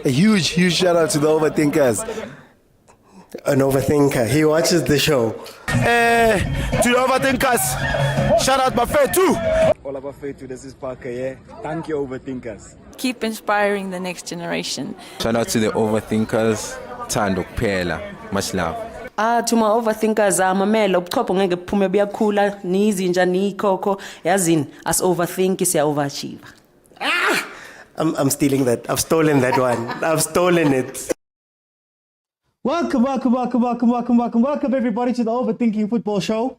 A huge shout out to the overthinkers. An overthinker. He watches the show. To the overthinkers, shout out Buffet too. All about faith to this is Parker, yeah. Thank you, overthinkers. Keep inspiring the next generation. Shout out to the overthinkers. Thando kuphela. Much love. To my overthinkers, mamela ubuchopho ngeke buphume buyakhula nizinja nikhokho yazini as overthink siya overachieve. I'm stealing that. I've stolen that one. I've stolen it. Welcome everybody to the Overthinking Football Show.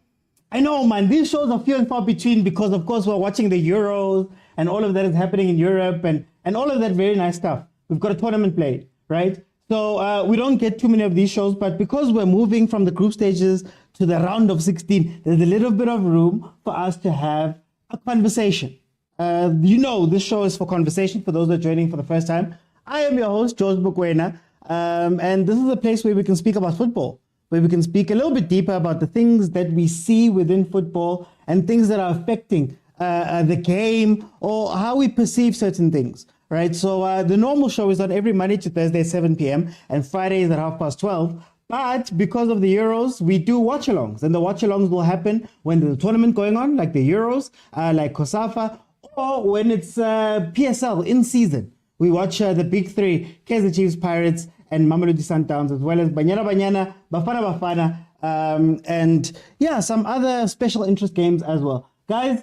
I know, man, these shows are few and far between because, of course, we're watching the Euros and all of that is happening in Europe and all of that very nice stuff. We've got a tournament played, right? So we don't get too many of these shows, but because we're moving from the group stages to the round of 16, there's a little bit of room for us to have a conversation. This show is for conversation for those that are joining for the first time. I am your host, George Mokwena. And this is a place where we can speak about football, where we can speak a little bit deeper about the things that we see within football and things that are affecting the game or how we perceive certain things, right? So the normal show is on every Monday to Thursday, 7 p.m. and Fridays at 12:30. But because of the Euros, we do watch-alongs. And the watch-alongs will happen when there's a tournament going on, like the Euros, like COSAFA, or when it's PSL in season. We watch the big three, Kaizer Chiefs, Pirates, and Mamelodi Sundowns, as well as Bafana, and some other special interest games as well. Guys,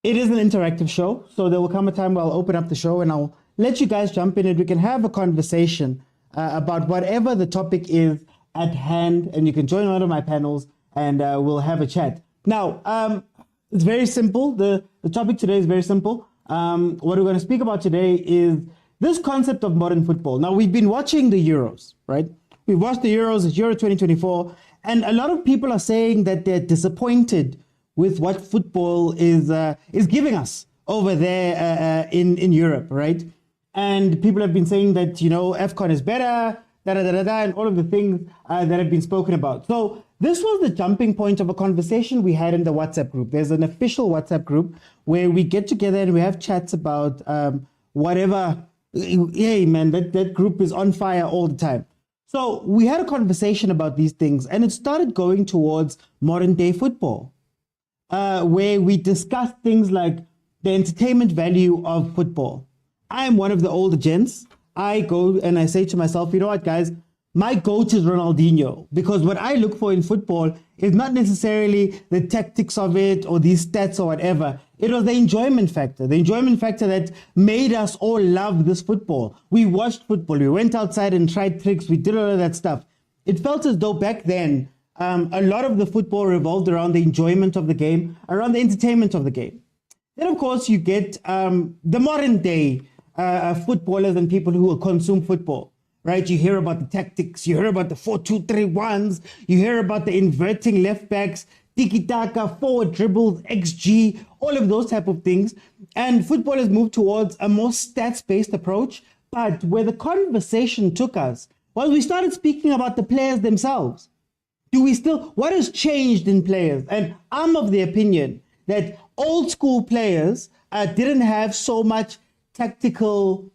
it is an interactive show, so there will come a time where I'll open up the show and I'll let you guys jump in and we can have a conversation about whatever the topic is at hand, and you can join one of my panels and we'll have a chat. Now, it's very simple. The topic today is very simple. What we're going to speak about today is this concept of modern football. Now, we've been watching the Euros, right? We've watched the Euros, it's Euro 2024, and a lot of people are saying that they're disappointed with what football is giving us over there in Europe, right? And people have been saying that, AFCON is better, and all of the things that have been spoken about. So this was the jumping point of a conversation we had in the WhatsApp group. There's an official WhatsApp group where we get together and we have chats about whatever. Hey, man, that group is on fire all the time. So we had a conversation about these things, and it started going towards modern day football, where we discussed things like the entertainment value of football. I am one of the older gents. I go and I say to myself, you know what, guys, my GOAT is Ronaldinho, because what I look for in football is not necessarily the tactics of it or these stats or whatever. It was the enjoyment factor that made us all love this football. We watched football. We went outside and tried tricks. We did all of that stuff. It felt as though back then, a lot of the football revolved around the enjoyment of the game, around the entertainment of the game. Then, of course, you get the modern day footballers and people who will consume football. Right, you hear about the tactics, you hear about the 4-2-3-1s, you hear about the inverting left backs, tiki-taka, forward dribbles, XG, all of those type of things. And football has moved towards a more stats-based approach. But where the conversation took us was we started speaking about the players themselves. What has changed in players? And I'm of the opinion that old school players didn't have so much tactical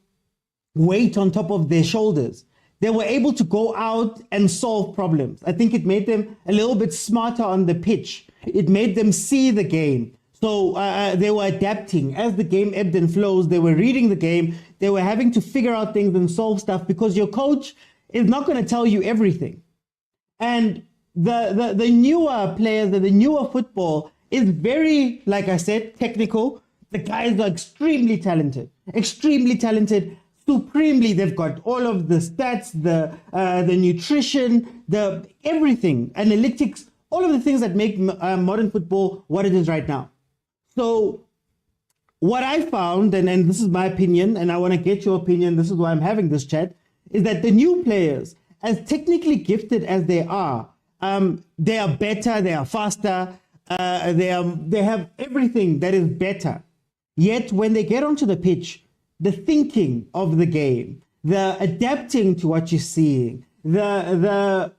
weight on top of their shoulders. They were able to go out and solve problems. I think it made them a little bit smarter on the pitch. It made them see the game. So they were adapting. As the game ebbed and flows, they were reading the game. They were having to figure out things and solve stuff because your coach is not going to tell you everything. And the newer players, the newer football is very, like I said, technical. The guys are extremely talented. Supremely, they've got all of the stats, the nutrition, the everything, analytics, all of the things that make modern football what it is right now. So what I found, and this is my opinion, and I want to get your opinion, this is why I'm having this chat, is that the new players, as technically gifted as they are better, they are faster, they have everything that is better. Yet when they get onto the pitch, the thinking of the game, the adapting to what you're seeing, not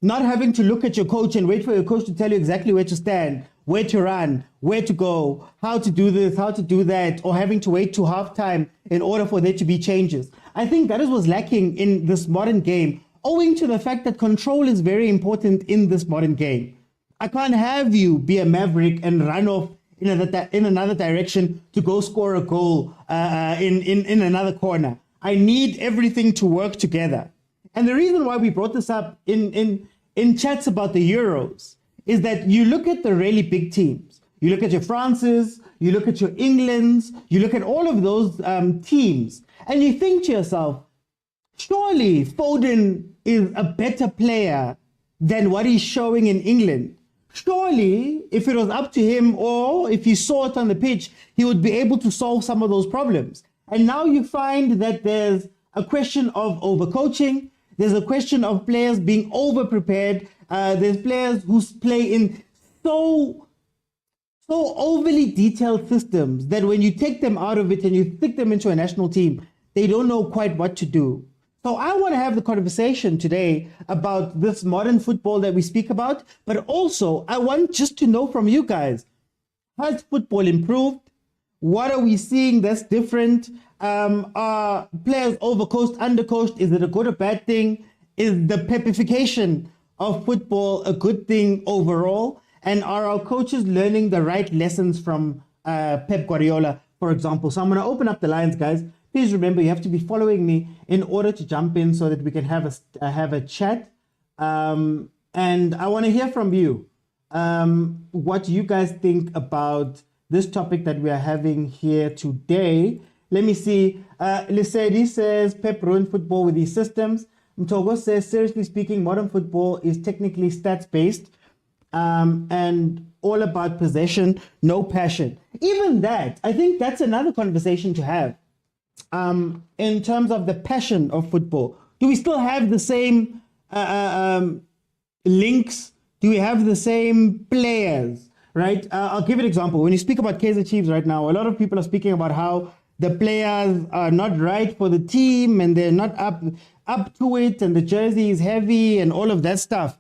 having to look at your coach and wait for your coach to tell you exactly where to stand where to run, where to go, how to do this, how to do that, or having to wait to halftime in order for there to be changes. I think that is what's lacking in this modern game, owing to the fact that control is very important in this modern game. I can't have you be a maverick and run off in another direction to go score a goal in another corner. I need everything to work together. And the reason why we brought this up in chats about the Euros is that you look at the really big teams. You look at your Frances, you look at your Englands, you look at all of those teams, and you think to yourself, surely Foden is a better player than what he's showing in England. Surely, if it was up to him or if he saw it on the pitch, he would be able to solve some of those problems. And now you find that there's a question of overcoaching. There's a question of players being over-prepared. There's players who play in so overly detailed systems that when you take them out of it and you stick them into a national team, they don't know quite what to do. So I want to have the conversation today about this modern football that we speak about, but also I want just to know from you guys, has football improved? What are we seeing that's different? Are players overcoached, undercoached? Is it a good or bad thing? Is the pepification of football a good thing overall? And are our coaches learning the right lessons from Pep Guardiola, for example? So I'm going to open up the lines, guys. Please remember, you have to be following me in order to jump in so that we can have a chat. And I want to hear from you. What you guys think about this topic that we are having here today. Let me see. Lisedi says, Pep ruined football with these systems. Mtogo says, seriously speaking, modern football is technically stats-based and all about possession, no passion. Even that, I think that's another conversation to have. In terms of the passion of football, do we still have the same links? Do we have the same players, right? I'll give you an example. When you speak about Kaizer Chiefs right now, a lot of people are speaking about how the players are not right for the team and they're not up to it and the jersey is heavy and all of that stuff.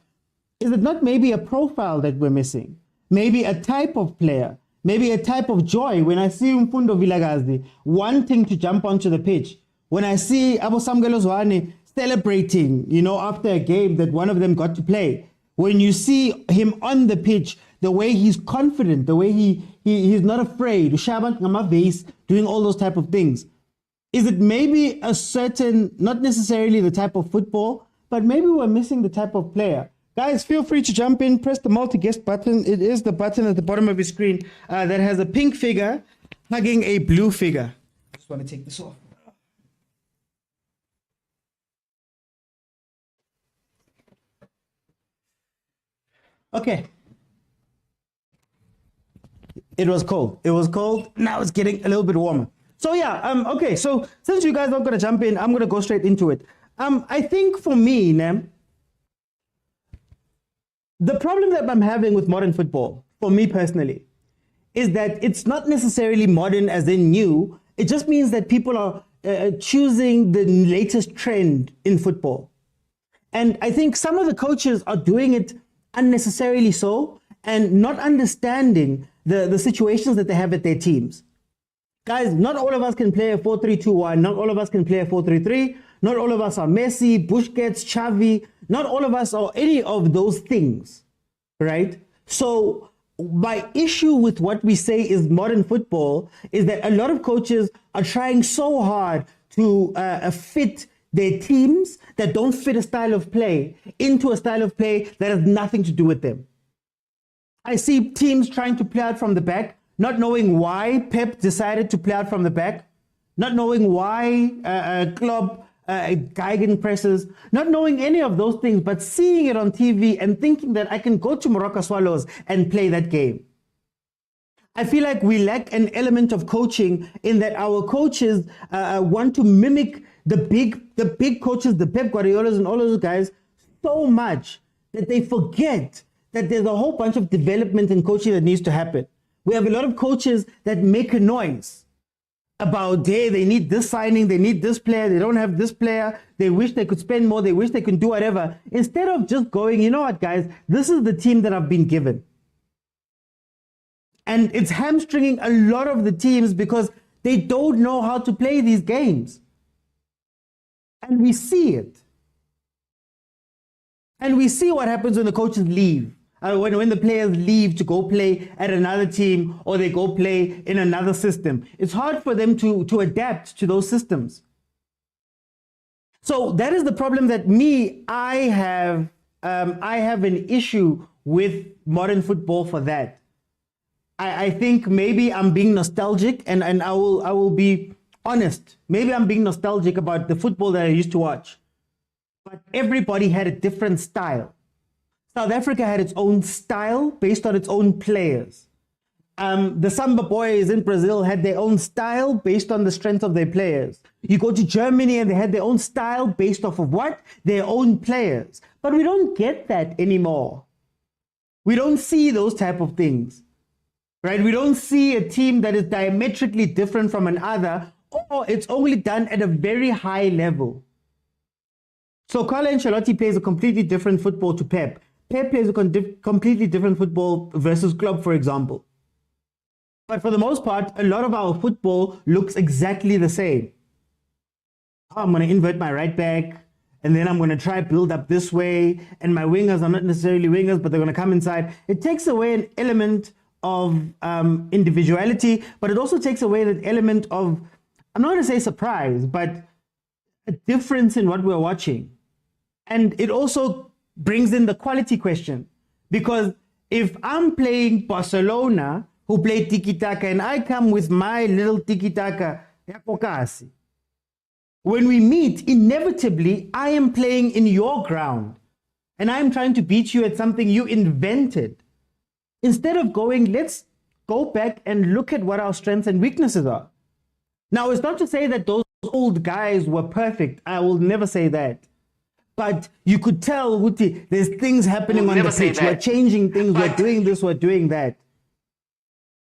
Is it not maybe a profile that we're missing? Maybe a type of player? Maybe a type of joy when I see Mfundo Vilakazi wanting to jump onto the pitch. When I see Abo Samgelo Zwane celebrating, after a game that one of them got to play. When you see him on the pitch, the way he's confident, the way he's not afraid, doing all those type of things. Is it maybe a certain, not necessarily the type of football, but maybe we're missing the type of player? Guys, feel free to jump in, press the multi-guest button. It is the button at the bottom of your screen that has a pink figure hugging a blue figure. I just want to take this off. Okay. It was cold. It was cold. Now it's getting a little bit warmer. So yeah, okay. So since you guys are going to jump in, I'm going to go straight into it. I think for me, the problem that I'm having with modern football, for me personally, is that it's not necessarily modern as in new. It just means that people are choosing the latest trend in football. And I think some of the coaches are doing it unnecessarily so and not understanding the situations that they have at their teams. Guys, not all of us can play a 4-3-2-1. Not all of us can play a 4-3-3. Not all of us are Messi, Busquets, Xavi. Not all of us are any of those things, right? So my issue with what we say is modern football is that a lot of coaches are trying so hard to fit their teams that don't fit a style of play into a style of play that has nothing to do with them. I see teams trying to play out from the back, not knowing why Pep decided to play out from the back, not knowing why Klopp Geigen presses, not knowing any of those things, but seeing it on TV and thinking that I can go to Morocco Swallows and play that game. I feel like we lack an element of coaching in that our coaches want to mimic the big coaches, the Pep Guardiolas and all those guys so much that they forget that there's a whole bunch of development in coaching that needs to happen. We have a lot of coaches that make a noise about, hey, they need this signing, they need this player, they don't have this player, they wish they could spend more, they wish they could do whatever. Instead of just going, you know what, guys, this is the team that I've been given. And it's hamstringing a lot of the teams because they don't know how to play these games. And we see it. And we see what happens when the coaches leave. When the players leave to go play at another team or they go play in another system. It's hard for them to adapt to those systems. So that is the problem that I have an issue with modern football for that. I think maybe I'm being nostalgic and I will be honest. Maybe I'm being nostalgic about the football that I used to watch. But everybody had a different style. South Africa had its own style based on its own players. The Samba boys in Brazil had their own style based on the strength of their players. You go to Germany and they had their own style based off of what? Their own players. But we don't get that anymore. We don't see those type of things, right? We don't see a team that is diametrically different from another, or it's only done at a very high level. So Carlo Ancelotti plays a completely different football to Pep. Pep plays a completely different football versus Klopp, for example. But for the most part, a lot of our football looks exactly the same. I'm going to invert my right back, and then I'm going to try build up this way, and my wingers are not necessarily wingers, but they're going to come inside. It takes away an element of individuality, but it also takes away that element of, I'm not going to say surprise, but a difference in what we're watching. And it also brings in the quality question, because if I'm playing Barcelona, who play tiki-taka, and I come with my little tiki-taka, when we meet, inevitably, I am playing in your ground, and I'm trying to beat you at something you invented. Instead of going, let's go back and look at what our strengths and weaknesses are. Now, it's not to say that those old guys were perfect. I will never say that. But you could tell, Huti, there's things happening on the pitch. We're changing things. We're doing this. We're doing that.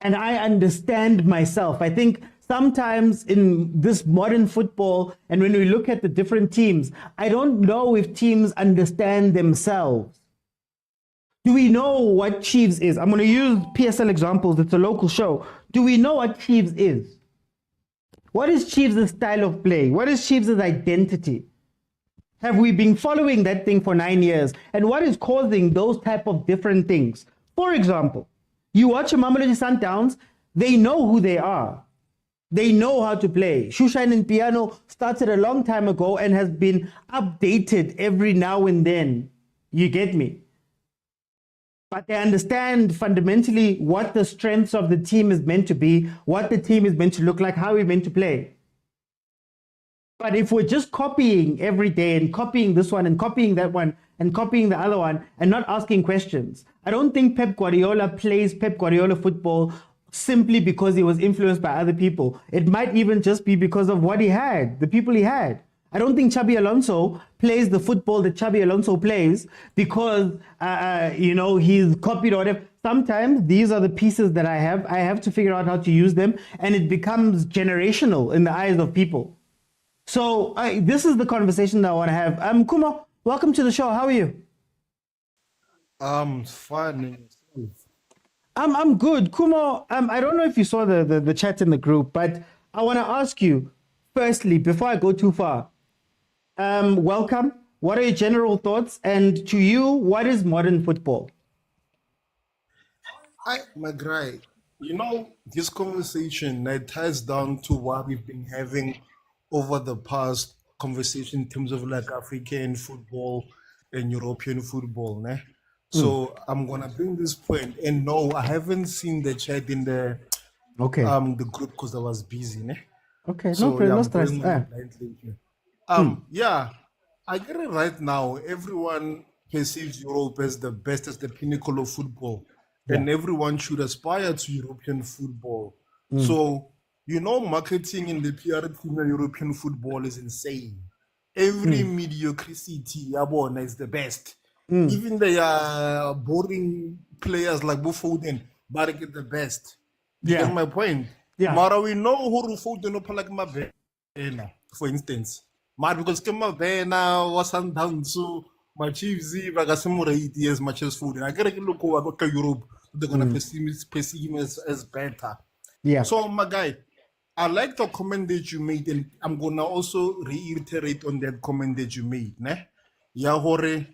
And I understand myself. I think sometimes in this modern football, and when we look at the different teams, I don't know if teams understand themselves. Do we know what Chiefs is? I'm going to use PSL examples. It's a local show. Do we know what Chiefs is? What is Chiefs' style of play? What is Chiefs' identity? Have we been following that thing for 9 years? And what is causing those type of different things? For example, you watch a Mamelodi Sundowns, they know who they are. They know how to play. Shoeshine and Piano started a long time ago and has been updated every now and then. You get me? But they understand fundamentally what the strengths of the team is meant to be, what the team is meant to look like, how we're meant to play. But if we're just copying every day and copying this one and copying that one and copying the other one and not asking questions, I don't think Pep Guardiola plays Pep Guardiola football simply because he was influenced by other people. It might even just be because of what he had, the people he had. I don't think Xabi Alonso plays the football that Xabi Alonso plays because, he's copied or whatever. Sometimes these are the pieces that I have. I have to figure out how to use them, and it becomes generational in the eyes of people. So this is the conversation that I want to have. Kumo, welcome to the show. How are you? Fine. I'm good. Kumo, I don't know if you saw the chat in the group, but I want to ask you, firstly, before I go too far, welcome. What are your general thoughts? And to you, what is modern football? Hi, Magrai. This conversation it ties down to what we've been having over the past conversation in terms of like African football and European football. Ne? So I'm gonna bring this point, and no, I haven't seen the chat in the the group because I was busy. Ne? Okay, So, no stress. Yeah, I get it right now. Everyone perceives Europe as the best, as the pinnacle of football, and everyone should aspire to European football. So, marketing in the PR team of European football is insane. Every mediocrity is the best. Even the boring players like Bufoden, but get the best. You get my point? Yeah. Mara, we know who Bufoden like Mabena, for instance. Mara, because Mabena was down to my Chiefs, as much as food. And I get a look over Europe. they're gonna perceive him as better. Yeah. So my guy, I like the comment that you made, and I'm gonna also reiterate on that comment that you made. Ne? Yeah, hore.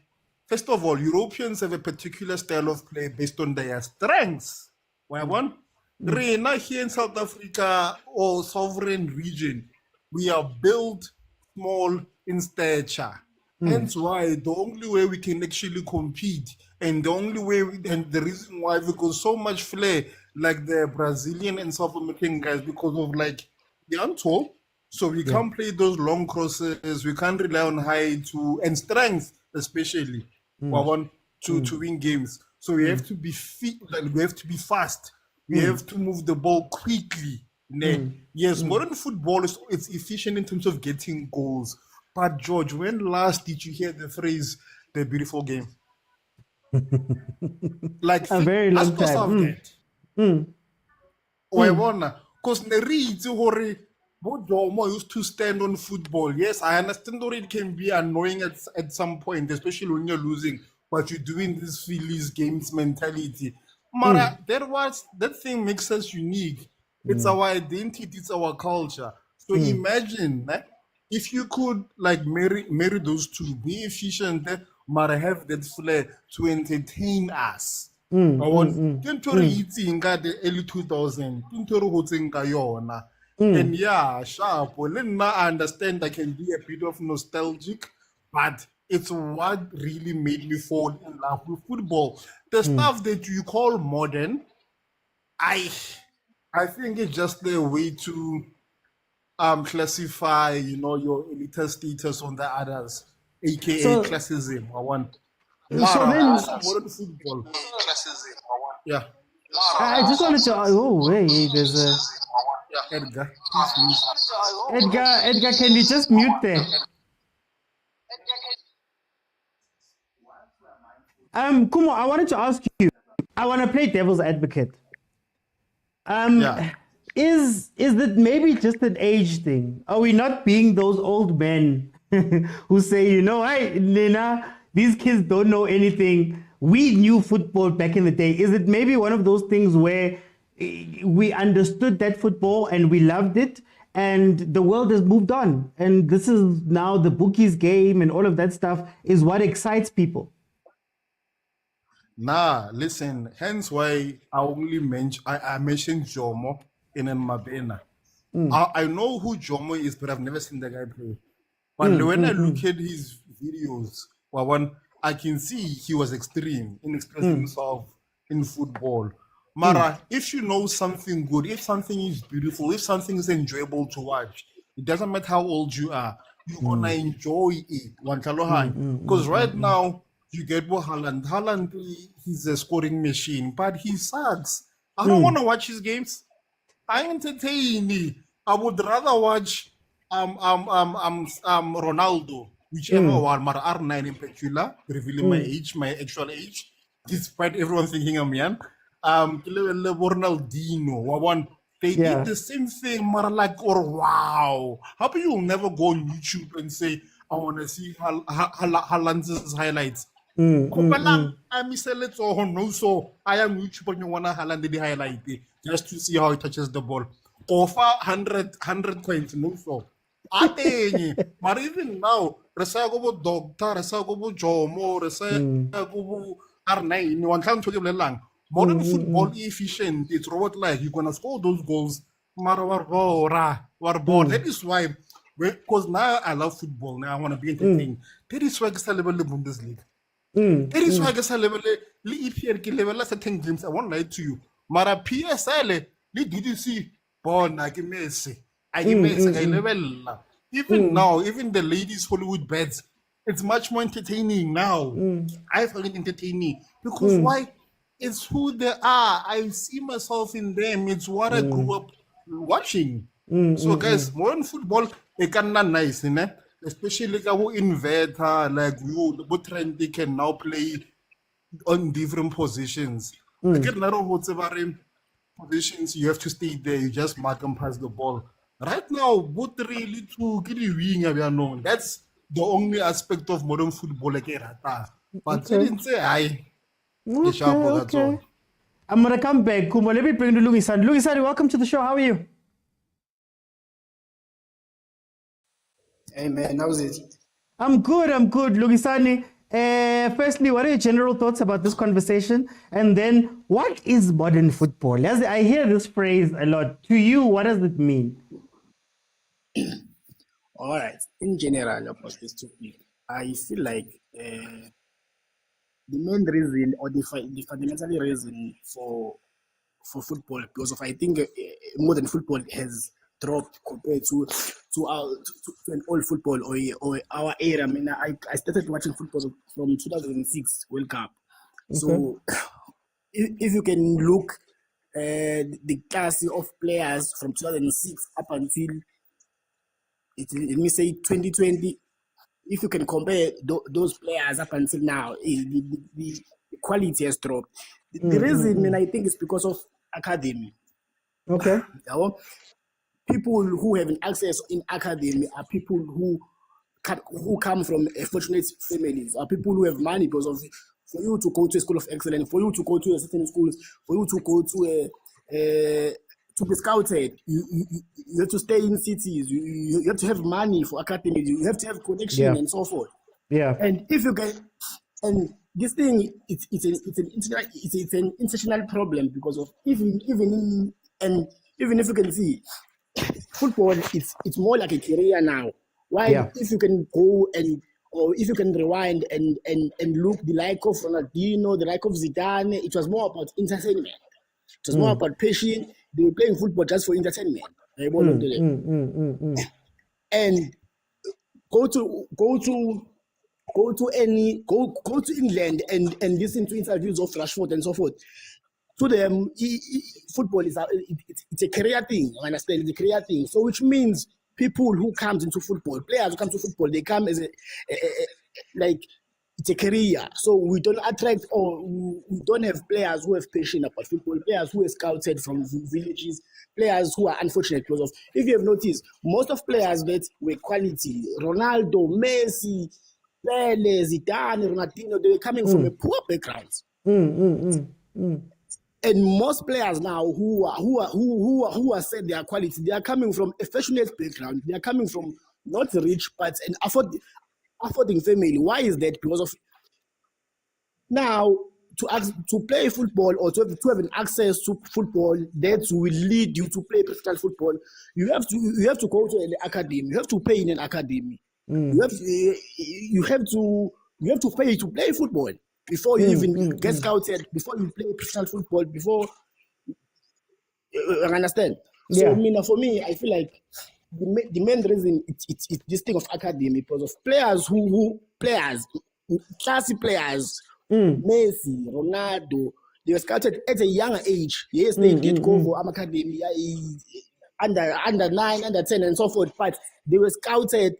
First of all, Europeans have a particular style of play based on their strengths. Why one? Rena here in South Africa or sovereign region, we are built small in stature. Hence why the only way we can actually compete, and the only way and the reason why we got so much flair like the Brazilian and South American guys, because of like they are tall, so we can't play those long crosses, we can't rely on height and strength especially to win games. So we have to be fit, like we have to be fast, we have to move the ball quickly. Yes, modern football it's efficient in terms of getting goals. But George, when last did you hear the phrase "the beautiful game"? Like A very long time. Because Mojomo used to stand on football. Yes, I understand that it can be annoying at some point, especially when you're losing, but you're doing this Phillies games mentality. Mara, that thing makes us unique. It's our identity, it's our culture. So imagine if you could like marry those two, be efficient, Mara have that flair to entertain us. I want to eating the early 2000s. And yeah, sharp. Well, then I understand I can be a bit of nostalgic, but it's what really made me fall in love with football. The stuff that you call modern, I think it's just the way to classify, your elite status on the others, aka classism. I want. Modern football. Classism. Yeah. I just wanted to. Oh, wait, there's a. Edgar, Edgar, can you just mute there? Kumo, I wanted to ask you. I want to play devil's advocate. Is it maybe just an age thing? Are we not being those old men who say, hey, Nina, these kids don't know anything. We knew football back in the day. Is it maybe one of those things where we understood that football and we loved it, and the world has moved on, and this is now the bookies game and all of that stuff is what excites people? Nah, listen, hence why I mentioned Jomo in Mabena. I know who Jomo is, but I've never seen the guy play. But when I look at his videos, I can see he was extreme in expressing himself in football. Mara, if you know something good, if something is beautiful, if something is enjoyable to watch, it doesn't matter how old you are, you're gonna enjoy it. Because right now, you get Haaland. Haaland, he's a scoring machine, but he sucks. I don't want to watch his games. I entertain me. I would rather watch Ronaldo, whichever one, Mara R9 in particular, revealing my age, my actual age, despite everyone thinking I'm young. Ronaldinho, they did the same thing, Mara, wow. How about you never go on YouTube and say, I want to see Haaland's highlights? I miss a little no, so I am YouTube on your Haaland the highlight just to see how he touches the ball. Offer 100 coins, no, so. But even now, Resago Doctor, Resago Jomo, Resago R9, one can't talk about modern football efficient. It's robot like you're gonna score those goals. That is why, because now I love football. Now I want to be entertained. That is why I celebrate the Bundesliga. That is why I celebrate the EPL level certain games. I won't lie to you. Mara PSL, the DDC, born like Messi. I level. Even now, even the ladies Hollywood beds, it's much more entertaining now. I find it entertaining because why? It's who they are. I see myself in them. It's what I grew up watching. So, guys, modern football, it can not nice, especially like our inverter, like you, the trend they can now play on different positions. Like whatever positions you have to stay there. You just mark and pass the ball. Right now, both really to get wing. That's the only aspect of modern football like But didn't say I. Okay. I'm gonna come back. Kumo, let me bring to Lugisani. Lugisani, welcome to the show. How are you? Hey man, how's it? I'm good. Lugisani, firstly, what are your general thoughts about this conversation? And then, what is modern football? As I hear this phrase a lot. To you, what does it mean? All right. In general, about this topic, I feel like the main reason or the fundamental reason for football, because of I think modern football has dropped compared to an old football or our era. I mean, I started watching football from 2006 World Cup. Okay. So if you can look the class of players from 2006 up until let me say 2020, if you can compare those players up until now, the quality has dropped. The reason, I think, is because of academy. Okay. People who have an access in academy are people who come from fortunate families, are people who have money because of for you to go to a school of excellence, for you to go to a certain schools, for you to go to be scouted, you have to stay in cities, you have to have money for academy, you have to have connection and so forth. Yeah. And if you get, and this thing, it's an international problem because of even if you can see, football, it's more like a career now. Why? If you can go or if you can rewind and look the like of Ronaldinho, the like of Zidane, it was more about entertainment. It was more about passion. They were playing football just for entertainment. And go to England and listen to interviews of Rashford and so forth. To them, football is it's a career thing. You understand? It's a career thing. So which means people who comes into football, players who come to football, they come as like it's a career. So we don't attract or we don't have players who have passion about football, players who are scouted from villages, players who are unfortunate because of, if you have noticed, most of players that were quality, Ronaldo, Messi, Pele, Zidane, Ronaldinho, they were coming from a poor background. And most players now who are said their quality, they are coming from a fashionable background. They are coming from not rich but an affording family. Why is that? Because of now to play football or to have an access to football that will lead you to play professional football, you have to go to an academy. You have to pay in an academy. You have to pay to play football before you even get scouted, before you play professional football, before you understand. So for me, I feel like the main reason it's this thing of academy because of players classy players, Messi, Ronaldo, they were scouted at a younger age. Yes, they did go for academy, under 9, under 10, and so forth, but they were scouted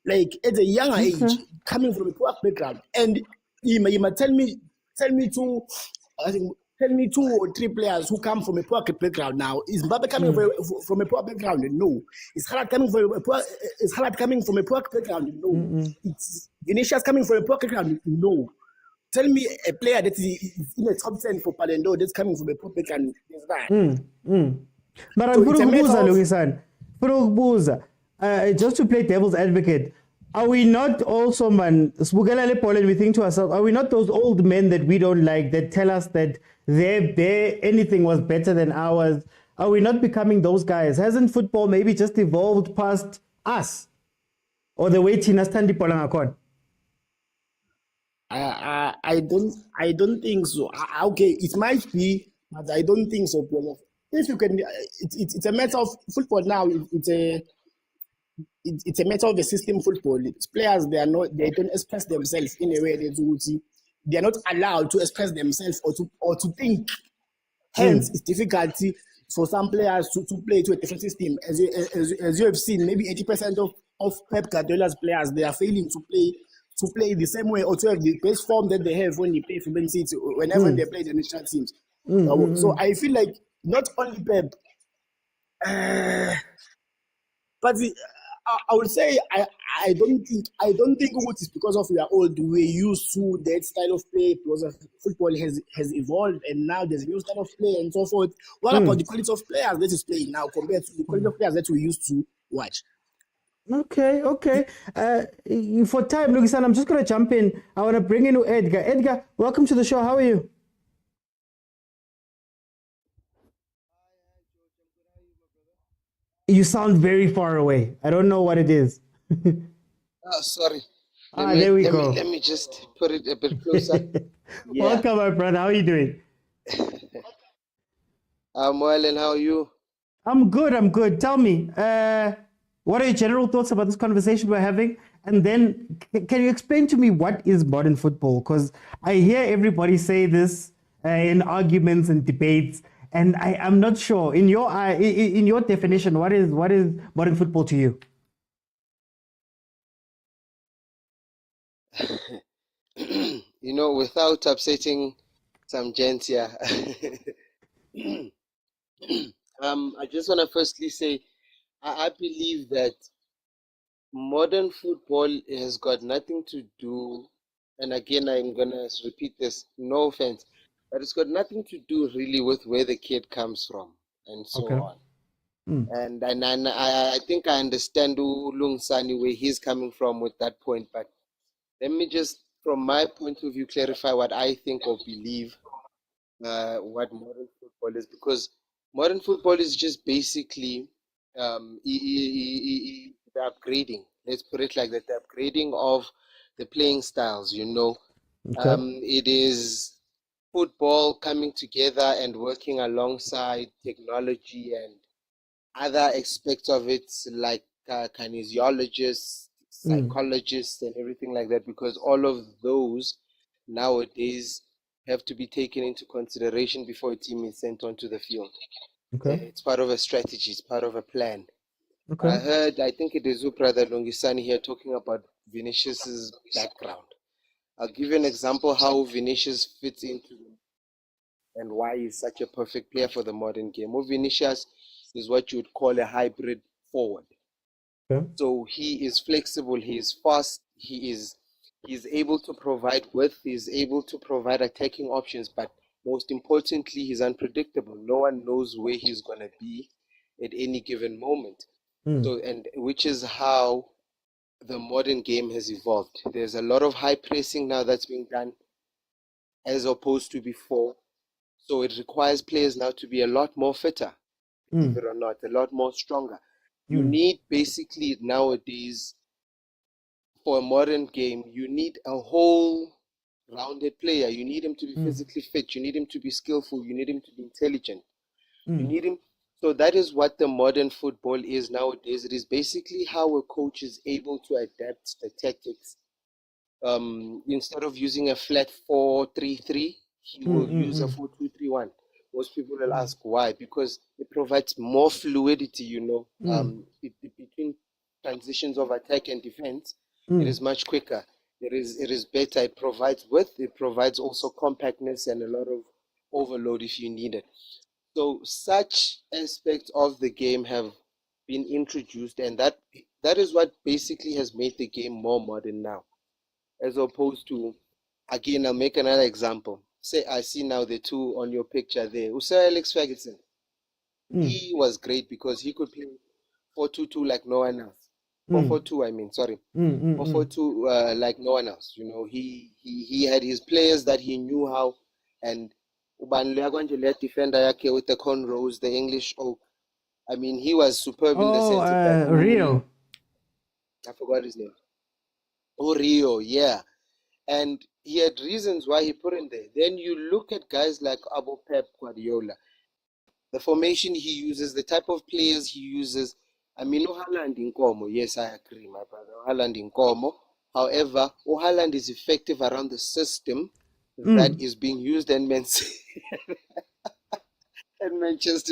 like at a younger age, coming from a poor background. And you might tell me two or three players who come from a poor background now. Is Mbappe coming from a poor background? No. Is Haaland coming from a poor background? No. It's Vinicius coming from a poor background? No. Tell me a player that is in the top 10 for Ballon d'Or that's coming from a poor background. Is that? But I'm Buza, just to play devil's advocate, are we not also, man, we think to ourselves, are we not those old men that we don't like that tell us that their anything was better than ours? Are we not becoming those guys? Hasn't football maybe just evolved past us? Or the way Tina Standi Polangakon? I don't think so. Okay, it might be, but I don't think so. If you can, it's a matter of football now. It's a matter of the system football. It's players, they don't express themselves in a way they are not allowed to express themselves or to think. Hence, it's difficult for some players to play to a different system. As you have seen, maybe 80% of Pep Guardiola's players, they are failing to play the same way or to have the best form that they have when they play for Man City, whenever they play the national teams. So I feel like not only Pep, but I would say I don't think it's because of we are old. We're used to that style of play because of football has evolved and now there's a new style of play and so forth. What about the quality of players that is playing now compared to the quality of players that we used to watch? Okay. For time, Lugisan, I'm just going to jump in. I want to bring in Edgar. Edgar, welcome to the show. How are you? You sound very far away. I don't know what it is. Oh, sorry. There we go. Let me just put it a bit closer. Yeah. Welcome, my brother. How are you doing? I'm well, and how are you? I'm good. Tell me, what are your general thoughts about this conversation we're having? And then, can you explain to me what is modern football? Because I hear everybody say this in arguments and debates, and I'm not sure. In your definition, what is modern football to you? You know, without upsetting some gents here, I just want to firstly say, I believe that modern football has got nothing to do, and again, I'm going to repeat this, no offense, but it's got nothing to do really with where the kid comes from and so on. And I think I understand Lungsani where he's coming from with that point, but let me just, from my point of view, clarify what I think or believe what modern football is, because modern football is just basically the upgrading. Let's put it like that: the upgrading of the playing styles. You know, it is football coming together and working alongside technology and other aspects of it, like kinesiologists, psychologists, and everything like that, because all of those nowadays have to be taken into consideration before a team is sent onto the field. It's part of a strategy, it's part of a plan. I think it is brother Longisani here talking about Vinicius's background. I'll give you an example how Vinicius fits into and why he's such a perfect player for the modern game. Vinicius is what you would call a hybrid forward. So he is flexible, he is fast, he's able to provide width, he's able to provide attacking options, but most importantly, he's unpredictable. No one knows where he's going to be at any given moment. So, and which is how the modern game has evolved. There's a lot of high pressing now that's being done as opposed to before. So it requires players now to be a lot more fitter, believe it or not, a lot more stronger. You need basically nowadays, for a modern game, you need a whole rounded player. You need him to be physically fit. You need him to be skillful. You need him to be intelligent. You need him. So that is what the modern football is nowadays. It is basically how a coach is able to adapt the tactics. Instead of using a flat 4-3-3, he will use a 4-2-3-1. Most people will ask why, because it provides more fluidity, you know, between transitions of attack and defense. It is much quicker. It is better. It provides width. It provides also compactness and a lot of overload if you need it. So such aspects of the game have been introduced, and that is what basically has made the game more modern now, as opposed to, again, I'll make another example. Say I see now the two on your picture there. Sir Alex Ferguson, he was great because he could play 4-2-2 like no one else. 4-4-2, I mean, sorry. 4-4-2 like no one else. You know, he had his players that he knew how, and defender yake with the cornrows, the English oak. I mean, he was superb in the center back. Rio. I forgot his name. Rio, yeah. And he had reasons why he put in there. Then you look at guys like Abu Pep Guardiola. The formation he uses, the type of players he uses. I mean, Haaland in Como. Yes, I agree, my brother. Haaland in Como. However, Haaland is effective around the system that is being used in Manchester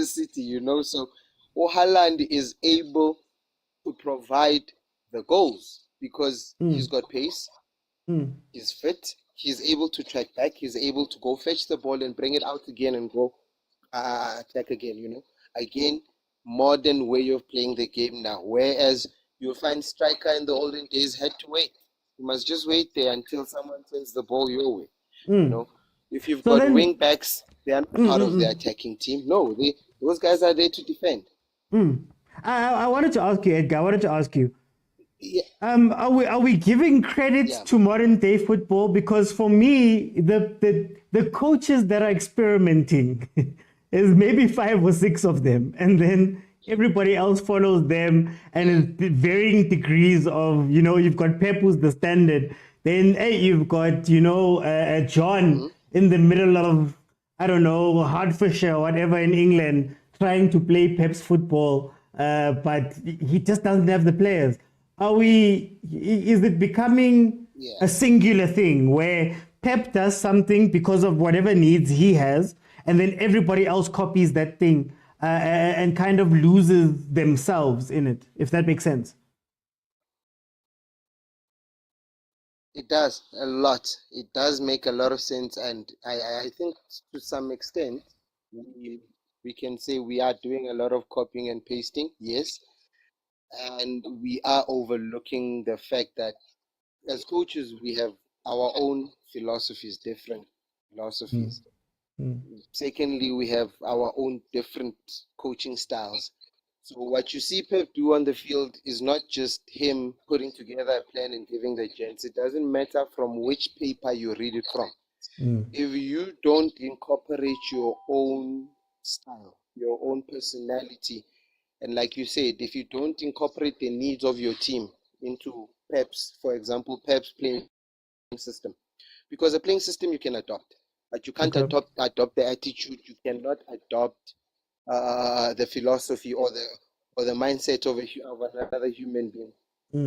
City, you know. So Haaland is able to provide the goals because he's got pace, he's fit, he's able to track back, he's able to go fetch the ball and bring it out again and go attack again, you know. Again, modern way of playing the game now. Whereas You'll find striker in the olden days had to wait. You must just wait there until someone sends the ball your way. You know, if you've got wing backs, they are not part of the attacking team. No, those guys are there to defend. I wanted to ask you, Edgar. I wanted to ask you. Yeah. Are we giving credit to modern day football? Because for me, the coaches that are experimenting is maybe 5 or 6 of them, and then everybody else follows them, and it's varying degrees of, you know, you've got Pep who's the standard, then you've got, you know, John in the middle of, I don't know, Hertfordshire or whatever in England, trying to play Pep's football, but he just doesn't have the players. Is it becoming a singular thing where Pep does something because of whatever needs he has, and then everybody else copies that thing and kind of loses themselves in it, if that makes sense? It does a lot. It does make a lot of sense, and I think to some extent we can say we are doing a lot of copying and pasting, yes, and we are overlooking the fact that as coaches we have our own philosophies, different philosophies. Secondly, we have our own different coaching styles. So what you see Pep do on the field is not just him putting together a plan and giving the gents. It doesn't matter from which paper you read it from. If you don't incorporate your own style, your own personality, and like you said, if you don't incorporate the needs of your team into Pep's, for example, Pep's playing system, because a playing system you can adopt, but you can't adopt the attitude. You cannot adopt the philosophy or the mindset of another human being.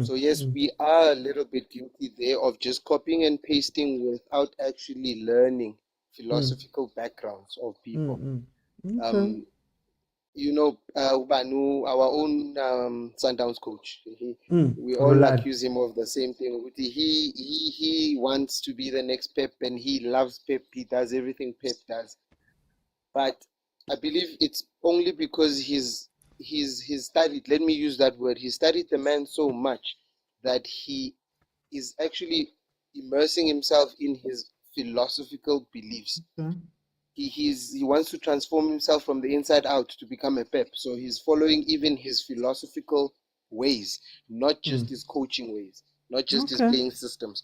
So yes, we are a little bit guilty there of just copying and pasting without actually learning philosophical backgrounds of people. You know, Banu, our own Sundowns coach, we all accuse him of the same thing. He wants to be the next Pep, and he loves Pep. He does everything Pep does. But I believe it's only because he's studied, let me use that word, he studied the man so much that he is actually immersing himself in his philosophical beliefs. He wants to transform himself from the inside out to become a Pep. So he's following even his philosophical ways, not just his coaching ways, not just his playing systems.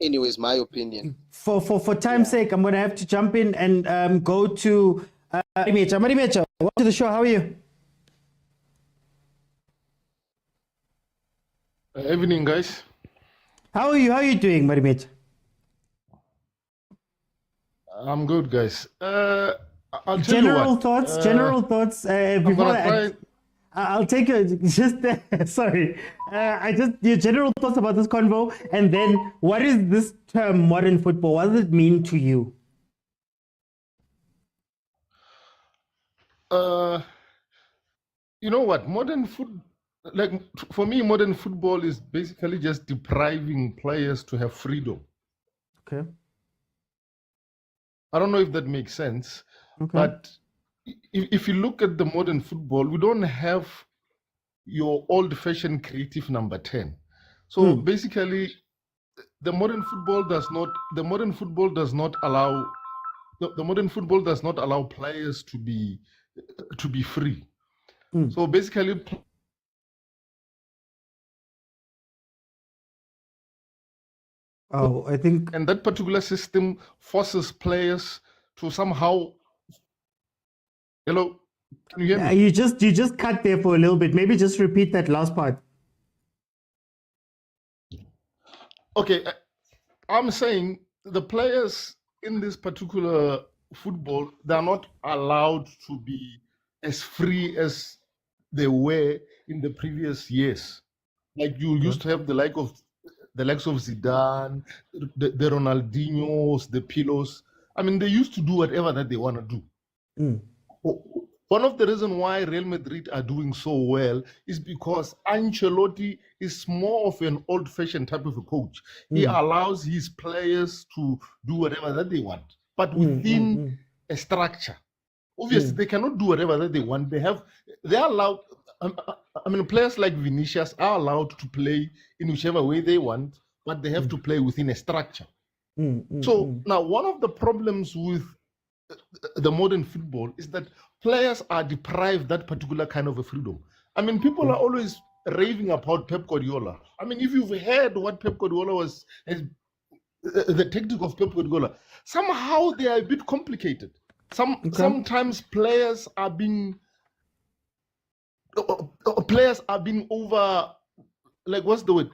Anyways, my opinion. For time's sake, I'm going to have to jump in and go to Marimecha. Marimecha, welcome to the show. How are you? Evening, guys. How are you doing, Marimecha? I'm good, guys. I'll tell General you what. thoughts. Before I'll take your sorry. Your general thoughts about this convo, and then what is this term modern football? What does it mean to you? You know what? For me, modern football is basically just depriving players to have freedom. Okay. I don't know if that makes sense, but if you look at the modern football, we don't have your old-fashioned creative number 10. So basically, the modern football does not allow players to be free. So basically, I think, and that particular system forces players to somehow. Hello, can you hear me? You just cut there for a little bit. Maybe just repeat that last part. Okay, I'm saying the players in this particular football, they're not allowed to be as free as they were in the previous years. Like you used to have the likes of Zidane, the Ronaldinhos, the Pilos. I mean, they used to do whatever that they want to do. One of the reasons why Real Madrid are doing so well is because Ancelotti is more of an old-fashioned type of a coach. He allows his players to do whatever that they want, but within a structure. Obviously, they cannot do whatever that they want. They're allowed. I mean, players like Vinicius are allowed to play in whichever way they want, but they have to play within a structure. Now, one of the problems with the modern football is that players are deprived that particular kind of a freedom. I mean, people are always raving about Pep Guardiola. I mean, if you've heard what Pep Guardiola was, the tactic of Pep Guardiola, somehow they are a bit complicated. Sometimes players are being over, like, what's the word?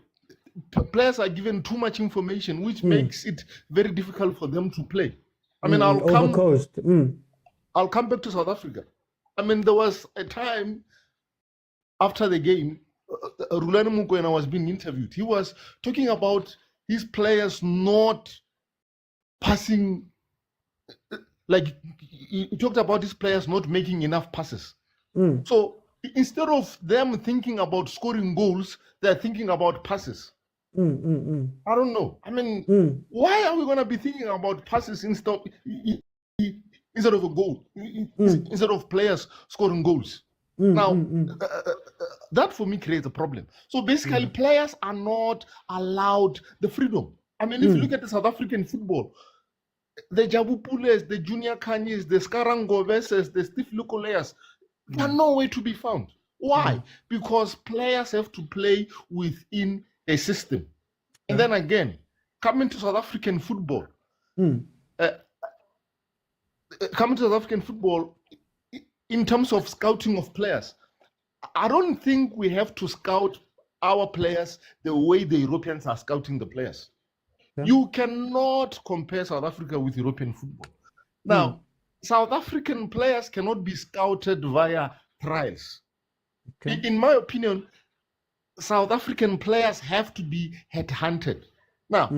Players are given too much information, which makes it very difficult for them to play. I mean, I'll come back to South Africa. I mean, there was a time after the game, Rulani Mokwena was being interviewed. He was talking about his players not passing, like he talked about his players not making enough passes. So instead of them thinking about scoring goals, they're thinking about passes. I don't know. I mean, why are we going to be thinking about passes instead of a goal, instead of players scoring goals? Now, that for me creates a problem. So basically, players are not allowed the freedom. I mean, if you look at the South African football, the Jabupules, the Junior Khanyes, the Skarangoveses, the Steve Lukoleas, they are nowhere to be found. Why? Because players have to play within a system. And then again, coming to South African football, in terms of scouting of players, I don't think we have to scout our players the way the Europeans are scouting the players. You cannot compare South Africa with European football. Now, South African players cannot be scouted via trials. In my opinion, South African players have to be headhunted. Now,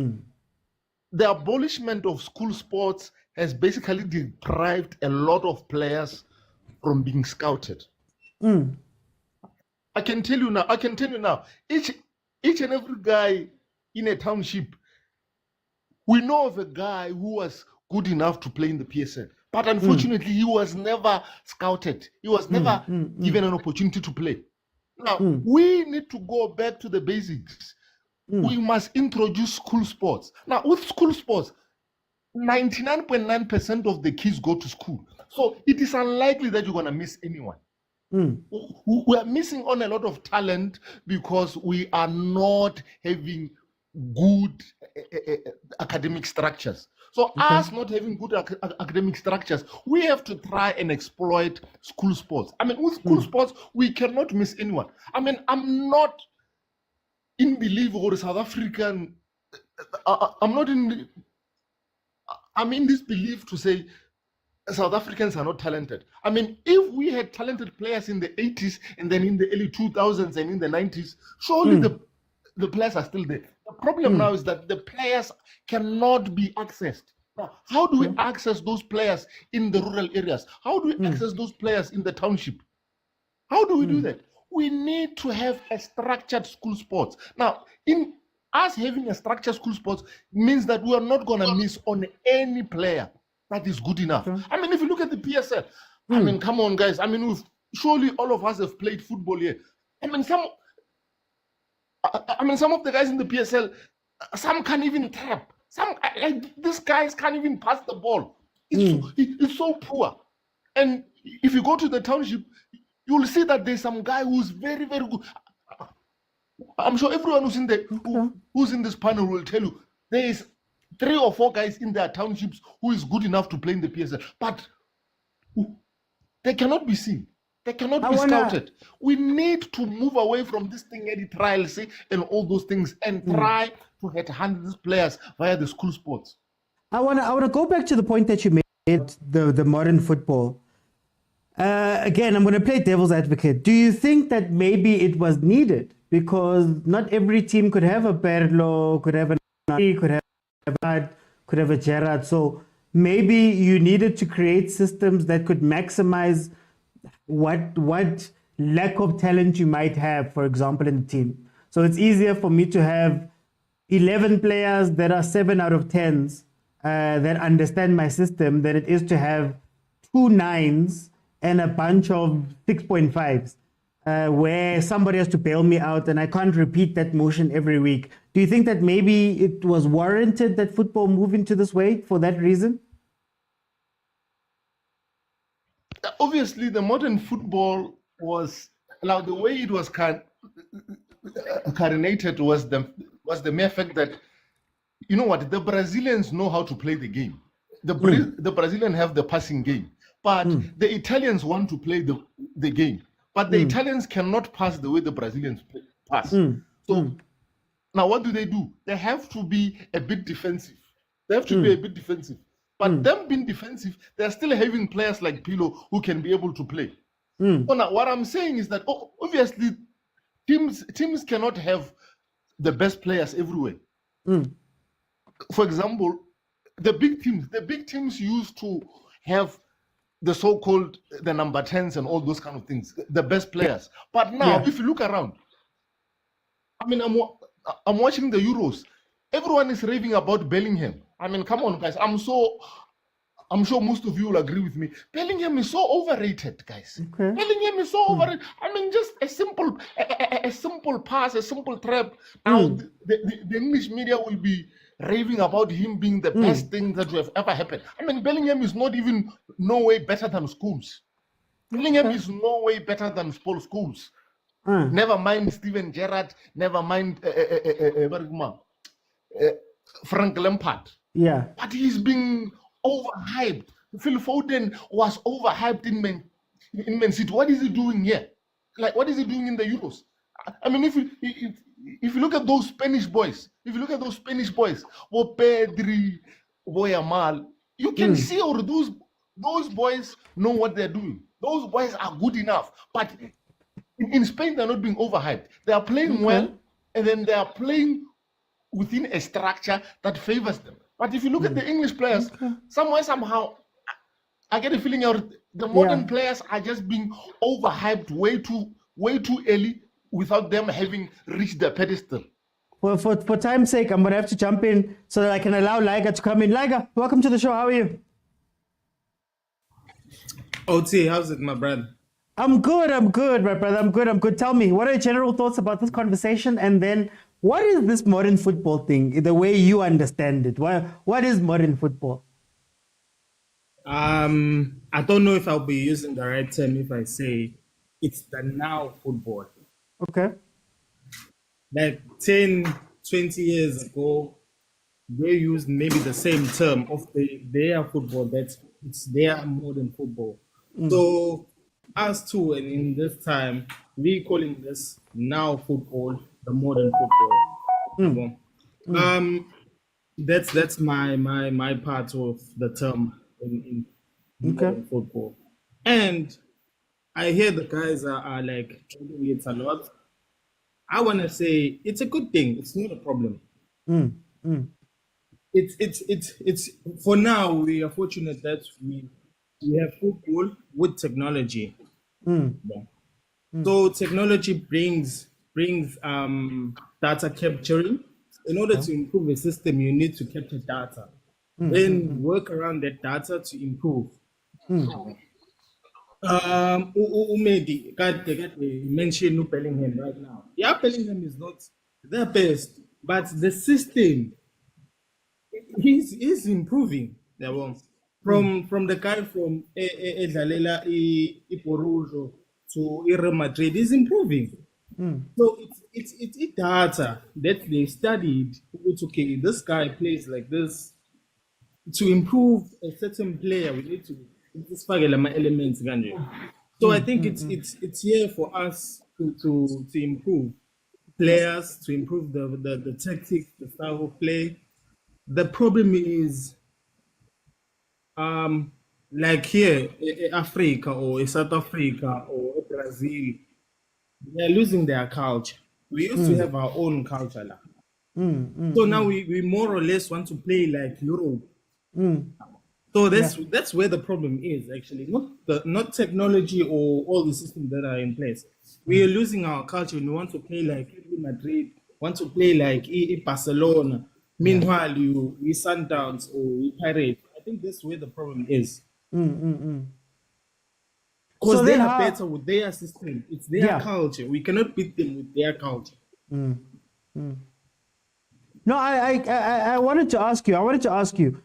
the abolishment of school sports has basically deprived a lot of players from being scouted. I can tell you now, each and every guy in a township, we know of a guy who was good enough to play in the PSL, but unfortunately he was never scouted. He was never given an opportunity to play. Now, we need to go back to the basics. We must introduce school sports. Now, with school sports, 99.9% of the kids go to school. So it is unlikely that you're going to miss anyone. We are missing on a lot of talent because we are not having good academic structures. So us not having good academic structures, we have to try and exploit school sports. I mean, with school sports, we cannot miss anyone. I mean, I'm not in belief or South African, I'm in this belief to say South Africans are not talented. I mean, if we had talented players in the 80s and then in the early 2000s and in the 90s, surely the players are still there. The problem now is that the players cannot be accessed. Now, how do we access those players in the rural areas? How do we access those players in the township? How do we do that? We need to have a structured school sports. Now, in us having a structured school sports means that we are not going to miss on any player that is good enough. I mean, if you look at the PSL, I mean, come on, guys. I mean, surely all of us have played football here. I mean, some of the guys in the PSL, some can't even tap. Some, like, these guys can't even pass the ball. It's so poor. And if you go to the township, you'll see that there's some guy who's very, very good. I'm sure everyone who's in this panel will tell you there is 3 or 4 guys in their townships who is good enough to play in the PSL, but they cannot be seen. They cannot be scouted. We need to move away from this thing, Eddie trials and all those things, and try to headhunt these players via the school sports. I wanna go back to the point that you made, the modern football. Again, I'm going to play devil's advocate. Do you think that maybe it was needed? Because not every team could have a Perlo, could have a Nani, could have a Gerrard. So maybe you needed to create systems that could maximize what lack of talent you might have, for example, in the team. So it's easier for me to have 11 players that are 7 out of 10s that understand my system than it is to have 2 9s and a bunch of 6.5s. where somebody has to bail me out and I can't repeat that motion every week. Do you think that maybe it was warranted that football move into this way for that reason? Obviously, the modern football was now the way it was carinated was the mere fact that, you know what, the Brazilians know how to play the game. The Brazilians have the passing game, but the Italians want to play the game. But the Italians cannot pass the way the Brazilians pass. So now what do? They have to be a bit defensive. But them being defensive, they're still having players like Pilo who can be able to play. So now what I'm saying is that obviously teams cannot have the best players everywhere. For example, the big teams used to have the so-called the number 10s and all those kind of things, the best players. But now, if you look around, I mean, I'm watching the Euros. Everyone is raving about Bellingham. I mean, come on, guys. I'm sure most of you will agree with me. Bellingham is so overrated, guys. Bellingham is so overrated. I mean, just a simple pass, a simple trap. Now, the English media will be raving about him being the best thing that would have ever happened. I mean, Bellingham is not even no way better than Scholes. Bellingham is no way better than Paul Scholes. Never mind Steven Gerrard. Never mind Frank Lampard. Yeah. But he's being overhyped. Phil Foden was overhyped in Man City. What is he doing here? Like, what is he doing in the Euros? I mean, if you look at those Spanish boys, Bo Pedri, Boyamal, you can see or those boys know what they're doing. Those boys are good enough. But in Spain, they're not being overhyped. They are playing well, and then they are playing within a structure that favors them. But if you look at the English players, somehow, I get a feeling the modern players are just being overhyped way too early without them having reached the pedestal. Well, for time's sake, I'm going to have to jump in so that I can allow Liger to come in. Liger, welcome to the show. How are you? OT, how's it, my brother? I'm good, my brother. I'm good. Tell me, what are your general thoughts about this conversation? And then, what is this modern football thing, the way you understand it? What is modern football? I don't know if I'll be using the right term if I say it's the now football. Okay. Like 10, 20 years ago, they used maybe the same term of their football, that it's their modern football. So us too, and in this time, we calling this now football, the modern football. That's my part of the term in modern football. And I hear the guys are like treating it a lot. I want to say it's a good thing. It's not a problem. It's for now. We are fortunate that we have football with technology. So technology brings data capturing. In order to improve a system, you need to capture data, then work around that data to improve. Umedi, you mentioned Bellingham right now. Yeah, Bellingham is not the best, but the system is improving. From the guy from Edlalela Iporujo to Real Madrid is improving. So it's data that they studied. Okay, this guy plays like this. To improve a certain player, we need to elements. So I think it's here for us to improve players, to improve the tactics, the style of play. The problem is, like here, Africa or South Africa or Brazil, they're losing their culture. We used to have our own culture now. So now we more or less want to play like Europe. So that's where the problem is, actually, not technology or all the systems that are in place. We are losing our culture and we want to play like Real Madrid, want to play like Barcelona. Meanwhile, we Sundowns or we Pirate. I think that's where the problem is. Because So they then are how- better with their system. It's their Yeah. culture. We cannot beat them with their culture. No, I wanted to ask you,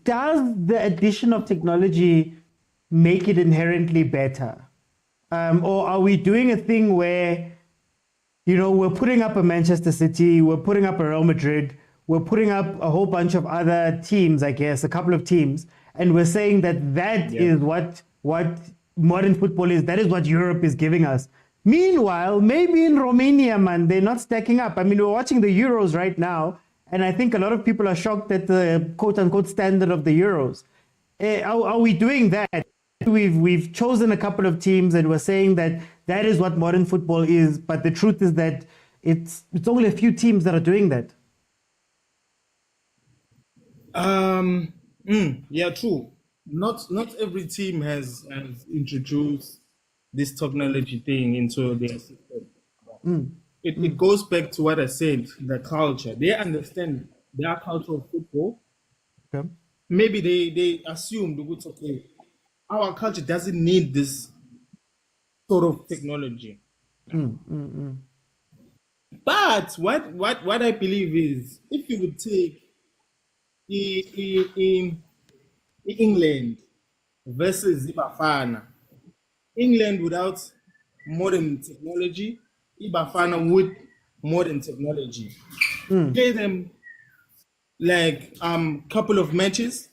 does the addition of technology make it inherently better? Or are we doing a thing where, we're putting up a Manchester City, we're putting up a Real Madrid, we're putting up a whole bunch of other teams, I guess, a couple of teams, and we're saying that is what modern football is, that is what Europe is giving us. Meanwhile, maybe in Romania, man, they're not stacking up. I mean, we're watching the Euros right now, and I think a lot of people are shocked at the quote-unquote standard of the Euros. Are we doing that? We've chosen a couple of teams, and we're saying that is what modern football is, but the truth is that it's only a few teams that are doing that. Yeah, true. Not every team has introduced this technology thing into their system. It goes back to what I said, the culture. They understand their culture of football. Okay. Maybe they assumed, okay, our culture doesn't need this sort of technology. But what I believe is, if you would take in England versus Bafana, England without modern technology, Bafana with modern technology. Play them like couple of matches.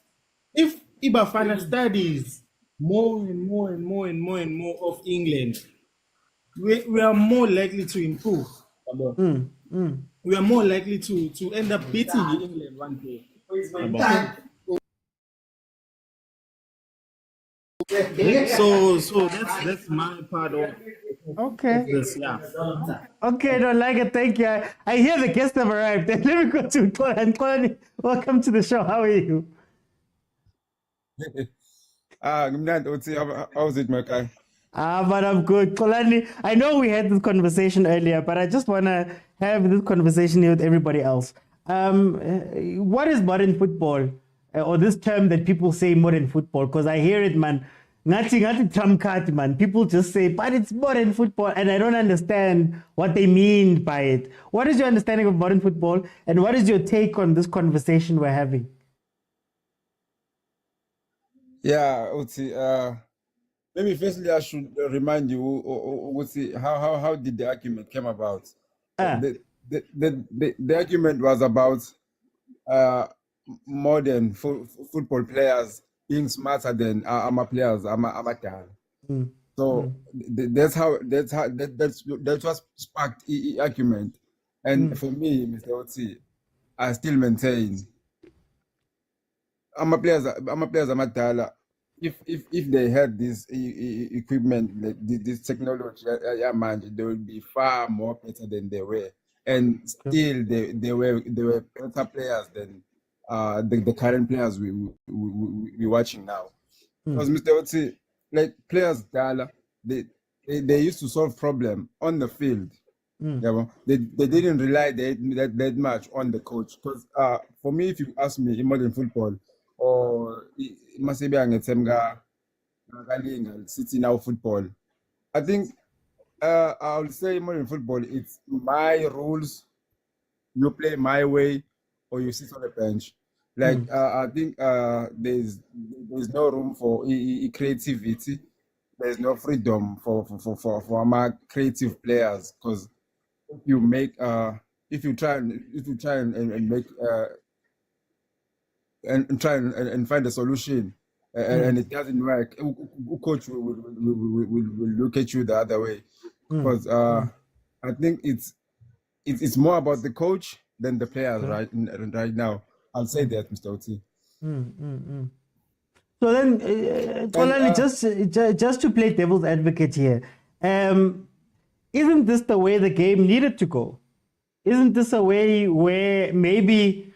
If Bafana studies more and more of England, we are more likely to improve. We are more likely to end up beating England one day. So that's my part of this. Yeah. Okay, no, like it. Thank you. I hear the guests have arrived. Let me go to Xolani. Welcome to the show. How are you? How's it, my guy? But I'm good. Xolani, I know we had this conversation earlier, but I just want to have this conversation here with everybody else. What is modern football? Or this term that people say modern football? Because I hear it, man. Ngati trump card, man. People just say, but it's modern football, and I don't understand what they mean by it. What is your understanding of modern football, and what is your take on this conversation we're having? Yeah, Uti, maybe firstly I should remind you, Uti, how did the argument came about? The argument was about modern football players being smarter than our players, our So that's what sparked the argument. And for me, Mr. Oti, I still maintain I'm a players amadala, if they had this equipment, like this technology, man, they would be far more better than they were, and still they were better players than the current players we watching now. Because Mr. Oti, like players Dala, they used to solve problem on the field. Yeah, they didn't rely that much on the coach. Because for me, if you ask me in modern football, or Mazembe angetsemga City now football, I think I would say modern football, it's my rules, you play my way, or you sit on the bench. Like I think there's no room for creativity. There's no freedom for my creative players, because if you try and make and try and find a solution, and it doesn't work, coach will look at you the other way, because I think it's more about the coach than the players right now. I'll say that, Mr. Oti. So then, just to play devil's advocate here, isn't this the way the game needed to go? Isn't this a way where maybe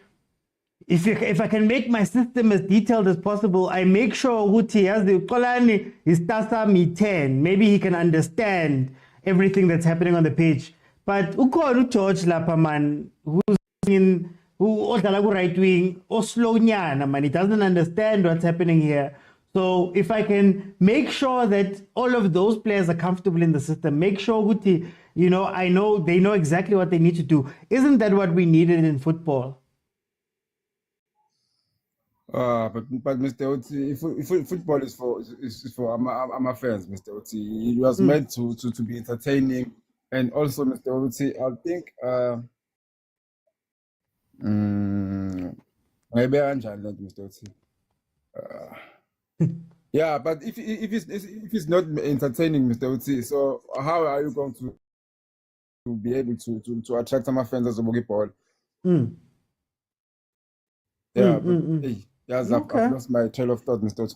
if I can make my system as detailed as possible, I make sure Uti has the Xolani is tasa me 10. Maybe he can understand everything that's happening on the pitch. But ukhona George lapha man who's who odlala ku right wing, slow nyana man, he doesn't understand what's happening here. So if I can make sure that all of those players are comfortable in the system, make sure Guti, I know they know exactly what they need to do. Isn't that what we needed in football? But Mr. Oti, football is for our fans, Mr. Oti. It was meant to be entertaining, and also, Mr. Oti, I think maybe I'm Mr. Oti. Yeah, but if it's not entertaining, Mr. Oti, so how are you going to be able to attract some fans as a ball? Yeah, but hey, yes, Okay. I've lost my trail of thought, Mr. Oti.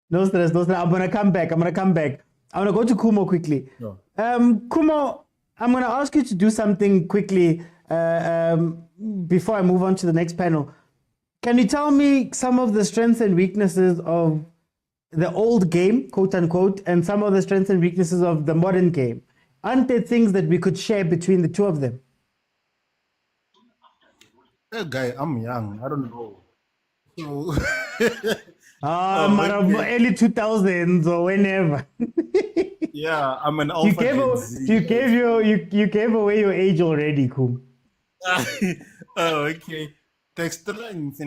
No stress. I'm gonna come back. I'm gonna go to Kumo quickly. Sure. Kumo, I'm gonna ask you to do something quickly before I move on to the next panel. Can you tell me some of the strengths and weaknesses of the old game, quote unquote, and some of the strengths and weaknesses of the modern game? Aren't there things that we could share between the two of them? Hey, guy, I'm young. I don't know. So, early 2000s or whenever. yeah, I'm an alpha. You gave away your age already, Kum. Oh, okay. The strength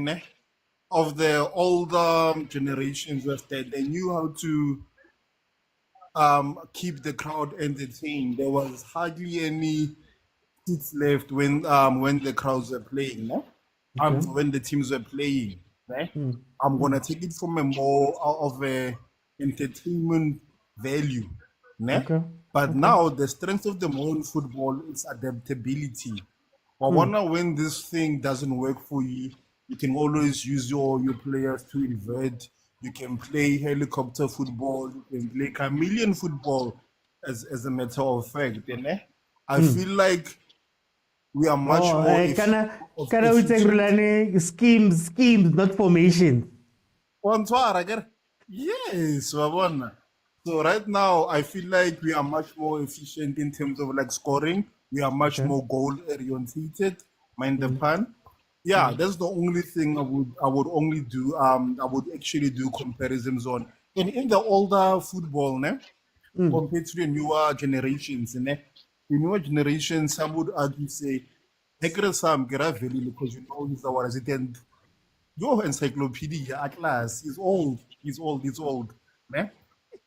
of the older generations was that they knew how to keep the crowd entertained. There was hardly any seats left when the crowds were playing. When the teams were playing. I'm gonna take it from a more of a entertainment value. But now the strength of the modern football is adaptability. I wonder when this thing doesn't work for you, you can always use your players to invert. You can play helicopter football, you can play chameleon football as a matter of fact. I feel like we are much more schemes, not formation. Yes, Wabona. So right now I feel like we are much more efficient in terms of like scoring. We are much more goal oriented, mind the pun. Yeah, that's the only thing I would only do. I would actually do comparisons on. And in the older football, compared to the newer generations, the newer generations, some would argue say, because he's our resident. Your encyclopedia Atlas is old. He's old.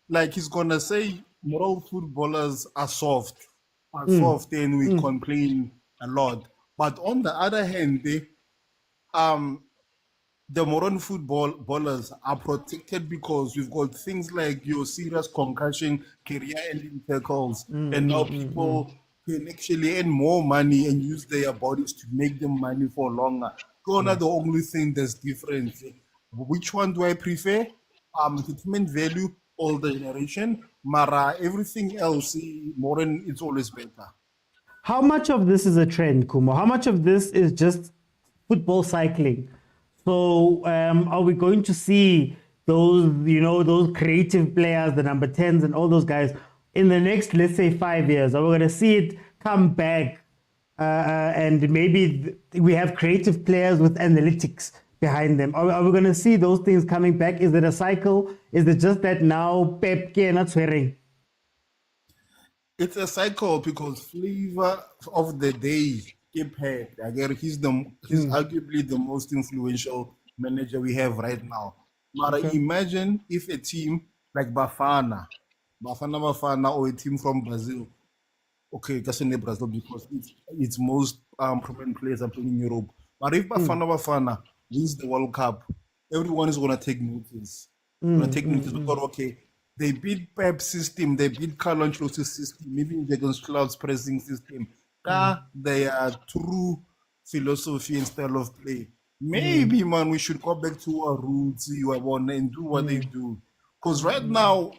Like he's gonna say moral footballers are soft. And we complain a lot. But on the other hand, the modern footballers are protected because we've got things like your serious concussion, career-ending tackles, and now people can actually earn more money and use their bodies to make them money for longer. So not the only thing that's different. Which one do I prefer? Entertainment value, older generation. Mara, everything else, modern, it's always better. How much of this is a trend, Kumo? How much of this is just football cycling? So are we going to see those creative players, the number 10s and all those guys in the next, let's say 5 years? Are we going to see it come back and maybe we have creative players with analytics behind them? Are we going to see those things coming back? Is it a cycle? Is it just that now Pep not swearing? It's a cycle because flavor of the day, he's arguably the most influential manager we have right now. But imagine if a team like Bafana, or a team from Brazil, Brazil because its most prominent players are playing in Europe. But if Bafana wins the World Cup, everyone is going to take notice. They beat Pep's system, they beat Carlo Ancelotti's system, maybe Jurgen Klopp's pressing system. Their true philosophy and style of play. Maybe, man, we should go back to our roots, and do what they do. Because right now,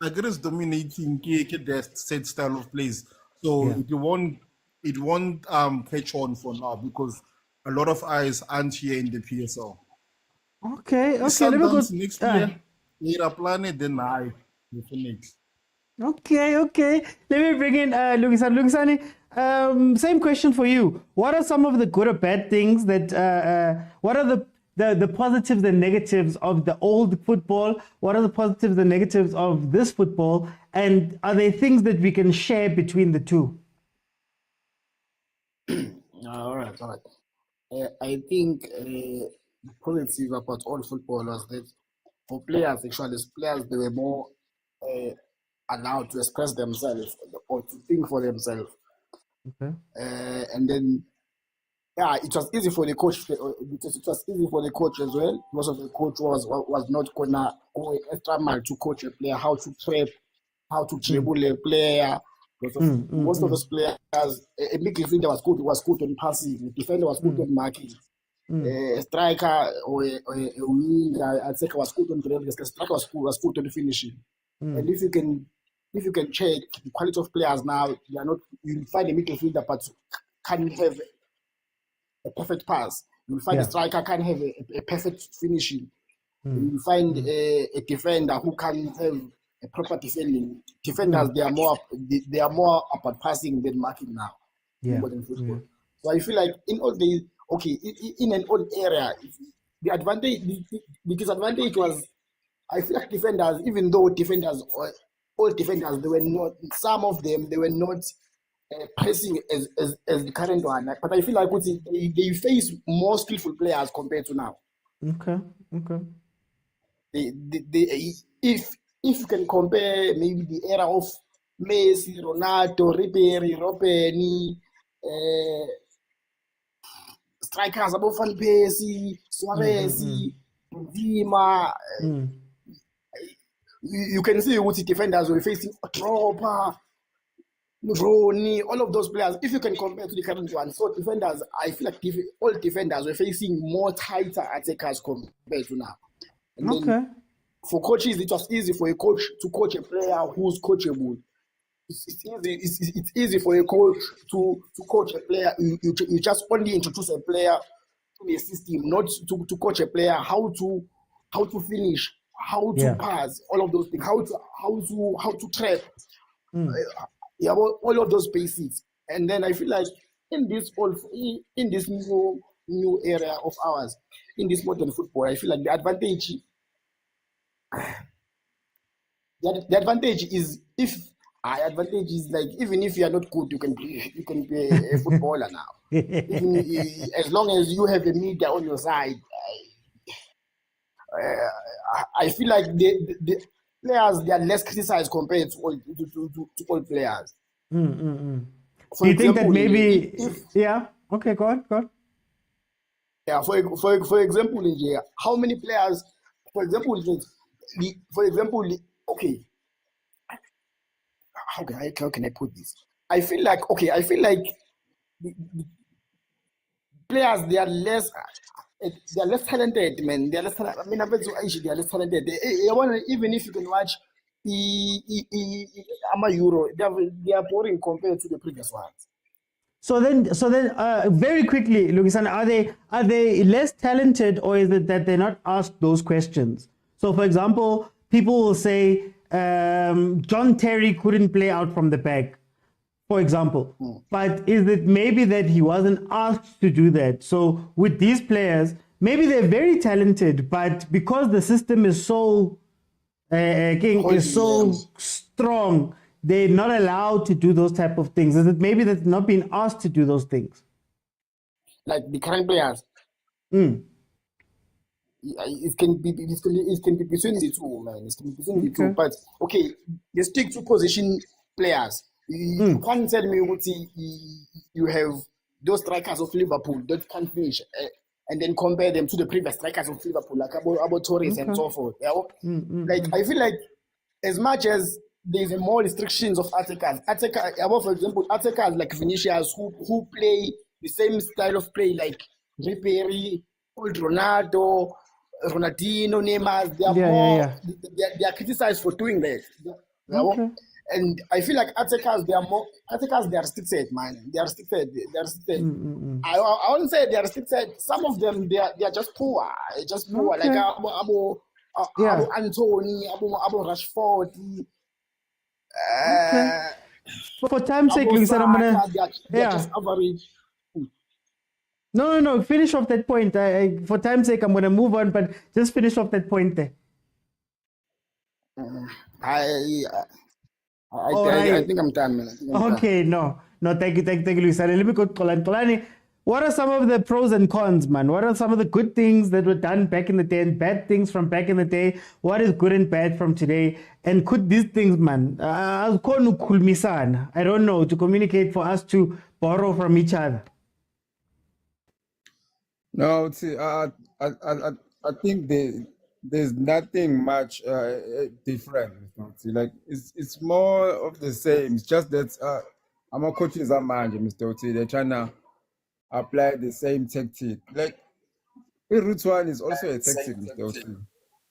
Nigeria is dominating their set style of plays. So it won't catch on for now because a lot of eyes aren't here in the PSL. Okay. Sundowns next year, Mira Planet, then I definitely. Okay. Let me bring in Lugisani. Same question for you. What are some of the good or bad things that? What are the the positives and negatives of the old football? What are the positives and negatives of this football? And are there things that we can share between the two? All right. I think positive about all football was that for players, actually, as players, they were more allowed to express themselves or to think for themselves. Okay. And then, yeah, it was easy for the coach. It was easy for the coach as well, because the coach was not gonna go extra mile to coach a player, how to prep, how to dribble a player. Most of those players, a midfielder was good on passing, a defender was good on marking, a striker or a winger, I'd say was good on dribbling, a striker was good on finishing. And if you can check the quality of players now, you'll find a midfielder but can't have a perfect pass. You'll find a striker can't have a perfect finishing. You'll find a defender who can have a proper defending. Defenders, they are more about passing than marking now. Modern football. So I feel like in all the in an old area, the disadvantage was, I feel like defenders, even though all defenders, they were not, some of them, they were not pressing as the current one. But I feel like they face more skillful players compared to now. Okay. If you can compare maybe the era of Messi, Ronaldo, Ribery, Robben, strikers above Van Persie, Suarez, Benzema, you can see what the defenders were facing, Drogba, Rooney, all of those players. If you can compare to the current one, so defenders, I feel like all defenders were facing more tighter attackers compared to now. And then for coaches, it was easy for a coach to coach a player who's coachable. It's easy for a coach to coach a player. You just only introduce a player to the system, not to coach a player how to finish, how to pass, all of those things, how to trap, all of those basics. And then I feel like in this new area of ours, in this modern football, I feel like the advantage is like, even if you are not good, you can be a footballer now. As long as you have the media on your side. I feel like the players, they are less criticized compared to all players. Do you think that maybe okay, go on. Yeah, for example, in here, how many players, for example, okay, how can I put this? I feel like the players, they are less talented, man. They are less talented. I mean, they are less talented. Even if you can watch Euro, they are boring compared to the previous ones. So then, very quickly, Lukisan, are they less talented, or is it that they're not asked those questions? So, for example, people will say John Terry couldn't play out from the back, for example. But is it maybe that he wasn't asked to do that? So with these players, maybe they're very talented, but because the system is so strong, they're not allowed to do those type of things. Is it maybe that they're not being asked to do those things? Like the current players? It can be between the two, man. It can be between the two. But okay, they stick to position players. You can't tell me what you have those strikers of Liverpool that can't finish, and then compare them to the previous strikers of Liverpool, like about Torres and so forth. Like I feel like as much as there's more restrictions of attackers, for example, attackers like Vinicius who play the same style of play like Ribery, Ronaldo, Ronaldinho, Neymar, they are criticized for doing that. And I feel like attackers, they are restricted, man. They are restricted. I wouldn't say they are restricted. Some of them, they are just poor. Like Abu Anthony, Abu Rashford. For time's sake, Lukisan, I'm gonna just average. No. Finish off that point. For time's sake, I'm going to move on, but just finish off that point there. I Alright. think I'm done, man. I think I'm done. Okay, no, thank you, Luisane. Let me go to Xolani. What are some of the pros and cons, man? What are some of the good things that were done back in the day and bad things from back in the day? What is good and bad from today? And could these things, man, I don't know, to communicate for us to borrow from each other? No, see, I think there's nothing much different. See, like it's more of the same. It's just that I'm a coach is a manager, Mr. Oti. They're trying to apply the same tactic. Like route one is also a tactic, Mr. Oti.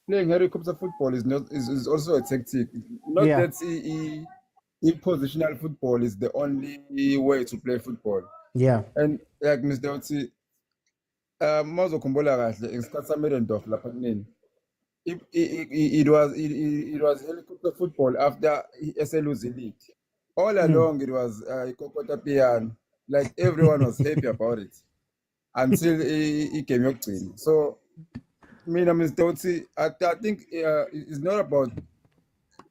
Playing helicopter football is also a tactic. Not that positional football is the only way to play football. Yeah. And like Mr. Oti, Mazo Kumbola kahle ngesikhathi saMerendorf lapha kunini. It was helicopter football after SLUZ League. All along it was Kokota Piano. Like everyone was happy about it until it came up to him. So, Mr. Oti, I think it's not about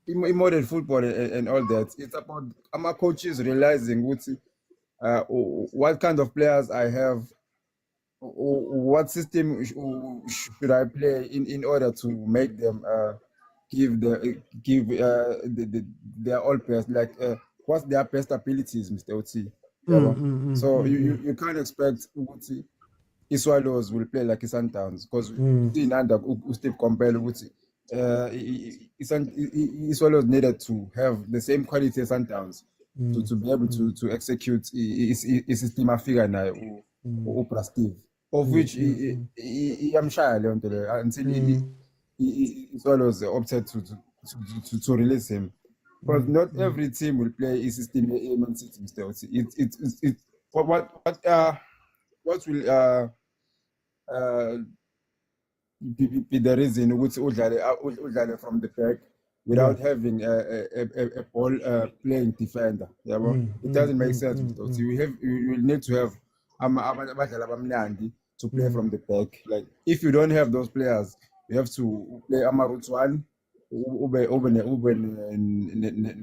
modern football and all that. It's about our coaches realizing what kind of players I have, what system should I play in order to make them give their all best, like what's their best abilities, Mr. Oti. So you can't expect Uti Swallows will play like Sundowns because we see under Steve compare Uti. Swallows needed to have the same quality as Sundowns to be able to execute his system figure now Steve, of which I'm shy until Swallows opted to release him. Because not every team will play a system Man City, Mr. Oti. What will be the reason which Udlale from the back without having a ball playing defender? It doesn't make sense, Mr. Oti. You will need to have to play from the back. Like if you don't have those players, you have to play route one. The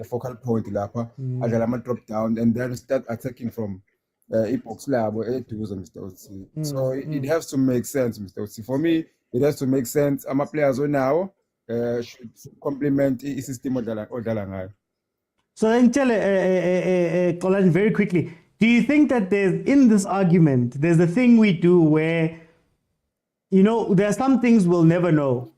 focal point lapha adlala drop down and then start attacking from box labo eduze, Mr. Oti. So it has to make sense, Mr. Oti. For me, it has to make sense. Ama players now should complement the system odlala ngayo. So then tell Xolani very quickly, do you think that in this argument there's a thing we do where there are some things we'll never know?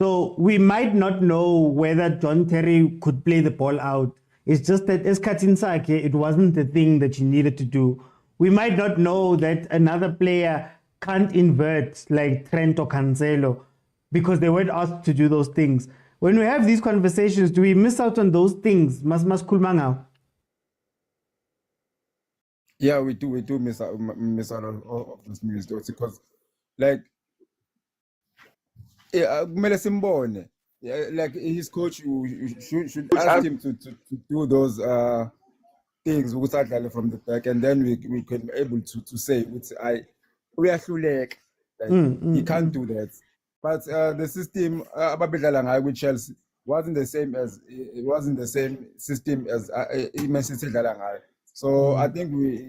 So we might not know whether John Terry could play the ball out. It's just that it wasn't the thing that you needed to do. We might not know that another player can't invert like Trent or Cancelo because they weren't asked to do those things. When we have these conversations, do we miss out on those things? Mas kulmangao. Yeah, we do miss out on this news because like like his coach should ask him to do those things from the back, and then we can be able to say we are like he can't do that. But the system with Chelsea wasn't the same system as Man City. So I think we're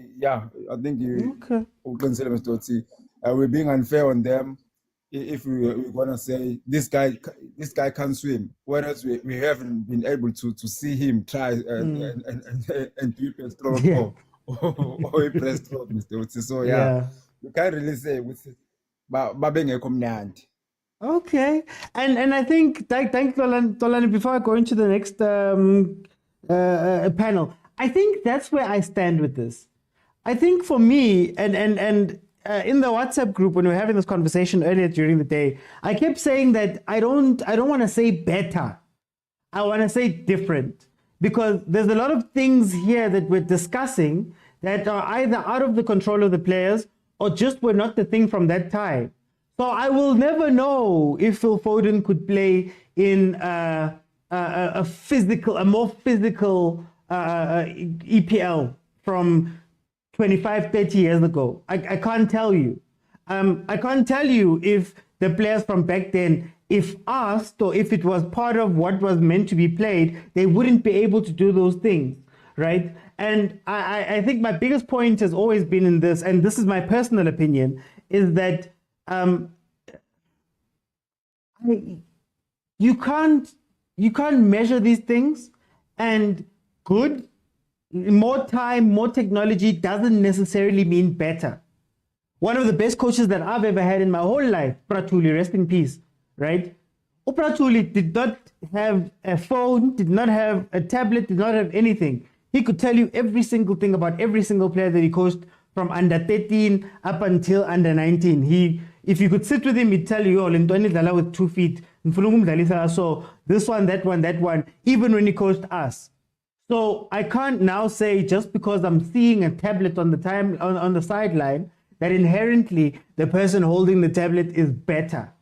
being unfair on them. If we want to say this guy can swim, whereas we haven't been able to see him try and do a stroke or a press stroke, Mr. Oti. So we can't really say with Okay, and I think thank Xolani. Before I go into the next panel, I think that's where I stand with this. I think for me and in the WhatsApp group when we were having this conversation earlier during the day, I kept saying that I don't want to say better. I want to say different, because there's a lot of things here that we're discussing that are either out of the control of the players or just were not the thing from that time. So I will never know if Phil Foden could play in a more physical EPL from 25, 30 years ago. I can't tell you. I can't tell you if the players from back then, if asked or if it was part of what was meant to be played, they wouldn't be able to do those things, right? And I think my biggest point has always been in this, and this is my personal opinion, is that you can't measure these things, and good, more time, more technology doesn't necessarily mean better. One of the best coaches that I've ever had in my whole life, Pratuli, rest in peace, right? Pratuli did not have a phone, did not have a tablet, did not have anything. He could tell you every single thing about every single player that he coached from under 13 up until under 19. If you could sit with him, he'd tell you, oh, Lentoni Dala with 2 feet. So this one, that one, even when he coached us. So I can't now say just because I'm seeing a tablet on the sideline that inherently the person holding the tablet is better.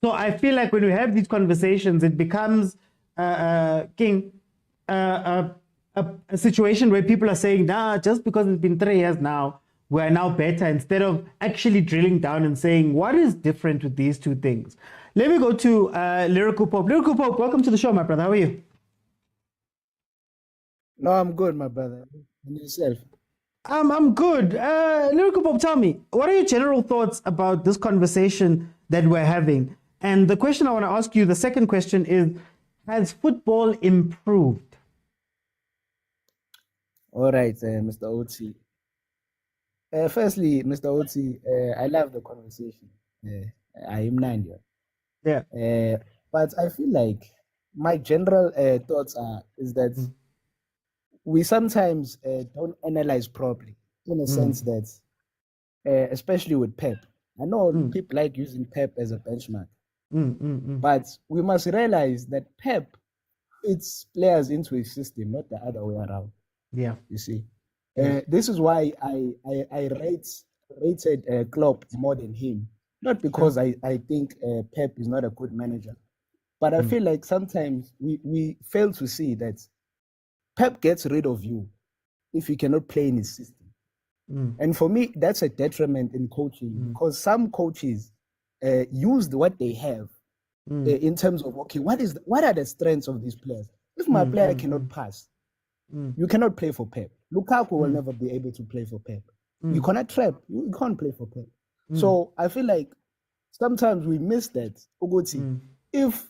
So I feel like when we have these conversations, it becomes a situation where people are saying, nah, just because it's been 3 years now, we're now better, instead of actually drilling down and saying, what is different with these two things? Let me go to Lyrical Pope. Lyrical Pope, welcome to the show, my brother. How are you? No, I'm good, my brother. And yourself? I'm good. Lyrical Pope, tell me, what are your general thoughts about this conversation that we're having? And the question I want to ask you, the second question is, has football improved? All right, Mr. Oti. Firstly, Mr. Oti, I love the conversation. I am 9 years. Yeah. But I feel like my general thoughts is that we sometimes don't analyze properly, in a sense that, especially with Pep. I know people like using Pep as a benchmark, but we must realize that Pep fits players into a system, not the other way around. Yeah. You see, this is why I rated Klopp more than him. Not because I think Pep is not a good manager, but I feel like sometimes we fail to see that Pep gets rid of you if you cannot play in his system. And for me, that's a detriment in coaching, because some coaches used what they have in terms of, okay, what are the strengths of these players? If my player cannot pass, you cannot play for Pep. Lukaku will never be able to play for Pep. You cannot trap. You can't play for Pep. So I feel like sometimes we miss that. Ogoti, if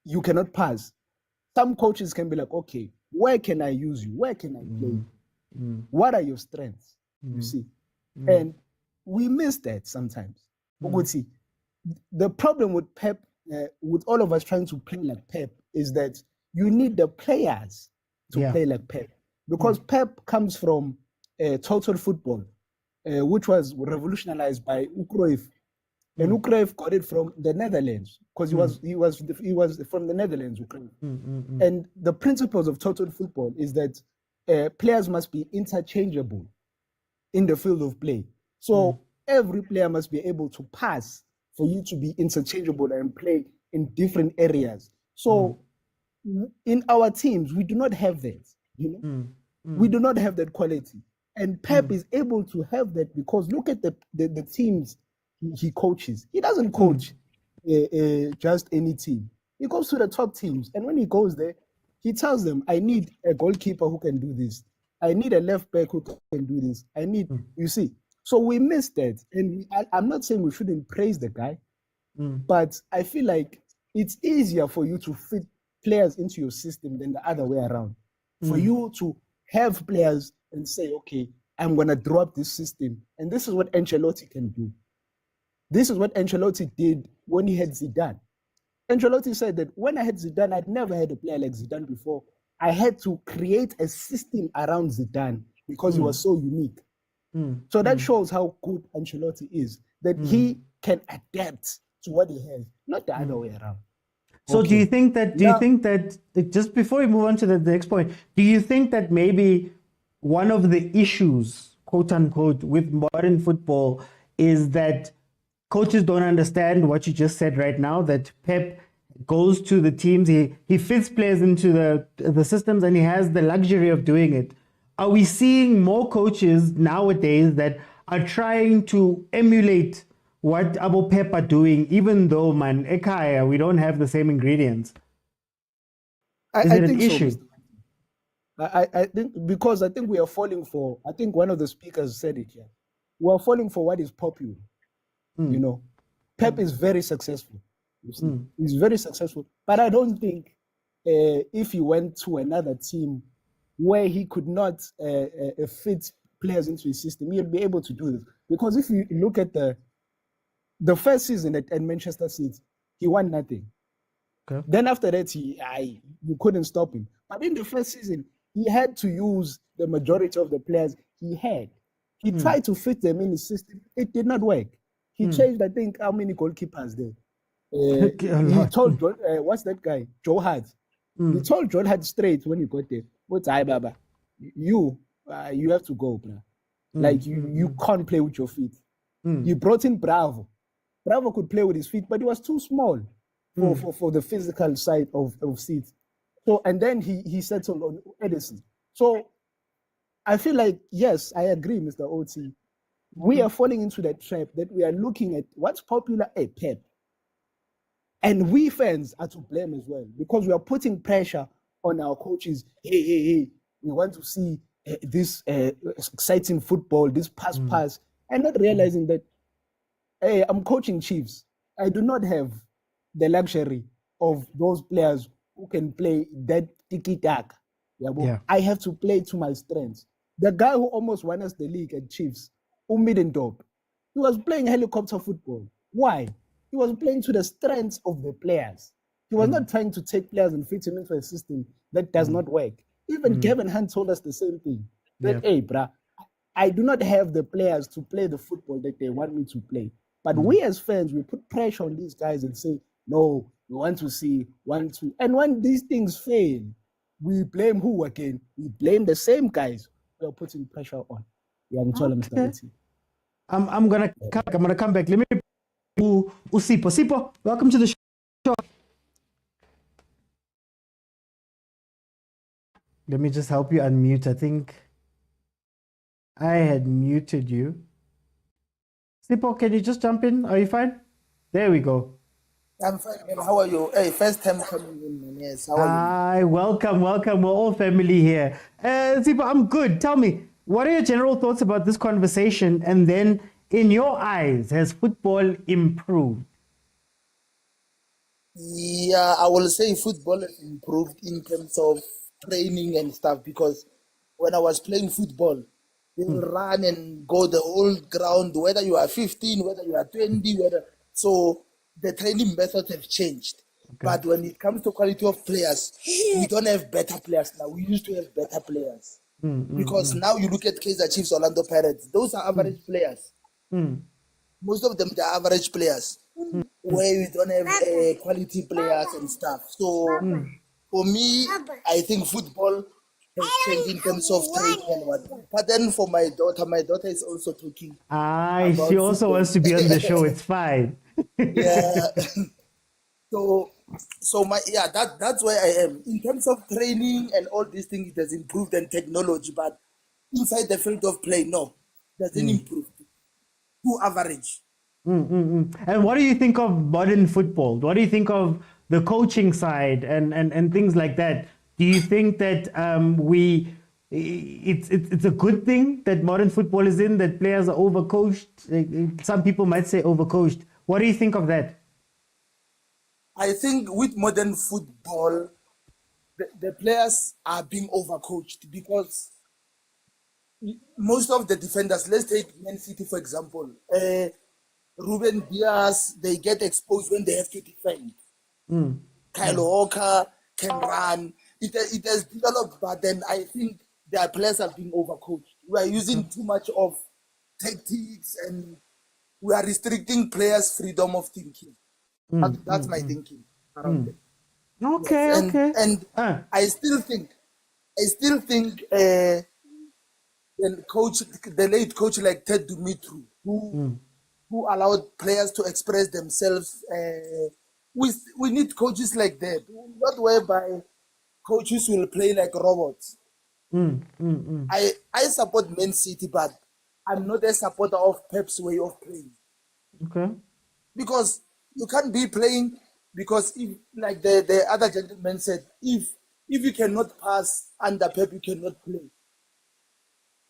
you cannot pass, some coaches can be like, okay, where can I use you? Where can I play? What are your strengths? You see? And we miss that sometimes. Ogoti, the problem with Pep, with all of us trying to play like Pep, is that you need the players to play like Pep. Because Pep comes from total football, which was revolutionized by Cruyff. And Cruyff got it from the Netherlands, because he was from the Netherlands. And the principles of total football is that players must be interchangeable in the field of play. So every player must be able to pass for you to be interchangeable and play in different areas. So in our teams, we do not have that. You know, we do not have that quality. And Pep is able to have that, because look at the teams he coaches. He doesn't coach just any team. He goes to the top teams, and when he goes there, he tells them, I need a goalkeeper who can do this. I need a left back who can do this. I need, you see. So we missed that. And I'm not saying we shouldn't praise the guy, but I feel like it's easier for you to fit players into your system than the other way around. For you to have players and say, okay, I'm going to drop this system. And this is what Ancelotti can do. This is what Ancelotti did when he had Zidane. Ancelotti said that when I had Zidane, I'd never had a player like Zidane before. I had to create a system around Zidane because he was so unique. So that shows how good Ancelotti is, that he can adapt to what he has, not the other way around. So do you think that, just before we move on to the next point, do you think that maybe one of the issues, quote unquote, with modern football is that coaches don't understand what you just said right now, that Pep goes to the teams, he fits players into the systems, and he has the luxury of doing it. are we seeing more coaches nowadays that are trying to emulate what Abo Pep are doing, even though, man, Ekaya, we don't have the same ingredients? Is it an issue? So, I think because I think we are falling for, I think one of the speakers said it here. We are falling for what is popular. You know, Pep is very successful. You see, he's very successful. But I don't think if he went to another team where he could not fit players into his system, he'll be able to do this. Because if you look at the first season at Manchester City, he won nothing. Okay. Then after that, you couldn't stop him. But in the first season, he had to use the majority of the players he had. He tried to fit them in his system. It did not work. He changed, I think, how many goalkeepers there. He told, what's that guy? Joe Hart. He told Joe Hart straight when he got there, what's I, Baba? You have to go, bro. Like, you can't play with your feet. He brought in Bravo. Bravo could play with his feet, but he was too small for the physical side of seats. So, and then he settled on Edison. So, I feel like, yes, I agree, Mr. Oti. We are falling into that trap that we are looking at what's popular at Pep. And we fans are to blame as well because we are putting pressure on our coaches. Hey, we want to see this exciting football, this pass, and not realizing that, hey, I'm coaching Chiefs. I do not have the luxury of those players who can play that tiki-taka. Yeah. I have to play to my strengths. The guy who almost won us the league at Chiefs, Umidendorp, he was playing helicopter football. Why? He was playing to the strengths of the players. He was not trying to take players and fit him into a system that does not work. Even Gavin Hunt told us the same thing. That, hey, bruh, I do not have the players to play the football that they want me to play. But we as fans, we put pressure on these guys and say, no, we want to see, And when these things fail, we blame who again? We blame the same guys we are putting pressure on. Yeah, I'm gonna come back. Let me Sipo, welcome to the show. Let me just help you unmute. I think I had muted you. Sipo, can you just jump in? Are you fine? There we go. I'm fine, man. How are you? Hey, first time coming in, man. Yes, how are you? Welcome. We're all family here. Sipo, I'm good. Tell me, what are your general thoughts about this conversation? And then, in your eyes, has football improved? Yeah, I will say football has improved in terms of training and stuff because when I was playing football, you will run and go the whole ground, whether you are 15, whether you are 20, so the training methods have changed. Okay. But when it comes to quality of players, we don't have better players now. We used to have better players. Because now you look at Kaizer Chiefs, Orlando Pirates, those are average players. Most of them, they're average players. Where we don't have quality players and stuff. So for me, I think football has changed in terms of training and what. But then for my daughter is also talking. She also wants to be on the show. It's fine. Yeah. That's where I am. In terms of training and all these things, it has improved and technology, but inside the field of play, no, it doesn't improve. Too average. And what do you think of modern football? What do you think of the coaching side and things like that? Do you think that it's a good thing that modern football is in, that players are overcoached? Some people might say overcoached. What do you think of that? I think with modern football, the players are being overcoached because most of the defenders, let's take Man City for example, Ruben Diaz, they get exposed when they have to defend. Kyle Walker can run. It has developed, but then I think their players are being overcoached. We are using too much of tactics and we are restricting players' freedom of thinking. That's my thinking around it. Okay, And I still think the late coach like Ted Dumitru, who allowed players to express themselves. We need coaches like that, not whereby coaches will play like robots. I support Man City, but I'm not a supporter of Pep's way of playing. Okay. Because you can't be playing, because if, like the other gentleman said, if you cannot pass under Pep, you cannot play.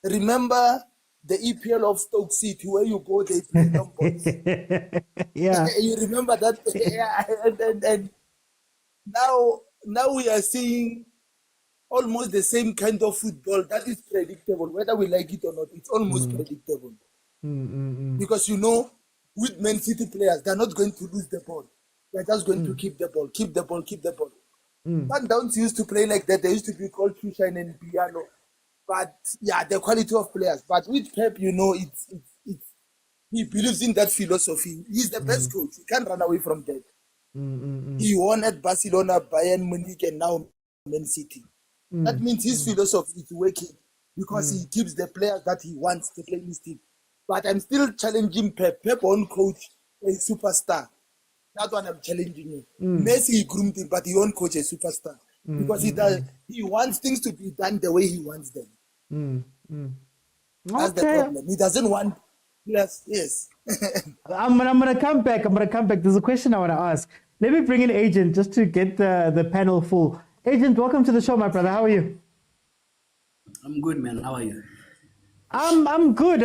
Remember the EPL of Stoke City, where you go, they play numbers. Yeah. You remember that? Yeah, and now we are seeing almost the same kind of football that is predictable, whether we like it or not. It's almost predictable. Because with Man City players, they're not going to lose the ball. They're just going to keep the ball. Sundowns used to play like that. They used to be called Tushine and Piano. But yeah, the quality of players. But with Pep, it's he believes in that philosophy. He's the best coach. He can't run away from that. He won at Barcelona, Bayern Munich, and now Man City. That means his philosophy is working, because he gives the players that he wants to play in his team. But I'm still challenging Pep. Pep won't coach a superstar. That's what I'm challenging him. Messi, he groomed him, but he won't coach a superstar. Because he wants things to be done the way he wants them. That's the problem. He doesn't want. Yes. I'm gonna come back. There's a question I want to ask. Let me bring in Agent just to get the panel full. Agent, welcome to the show, my brother. How are you? I'm good, man. How are you? I'm good.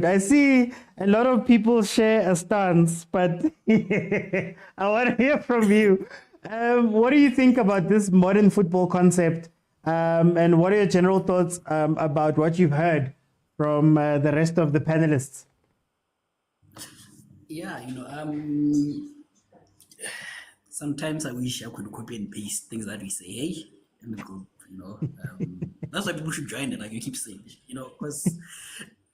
I see a lot of people share a stance, but I want to hear from you. What do you think about this modern football concept? And what are your general thoughts about what you've heard from the rest of the panelists? Yeah, sometimes I wish I could copy and paste things that we say, hey, in the group, that's why people should join it, like you keep saying, because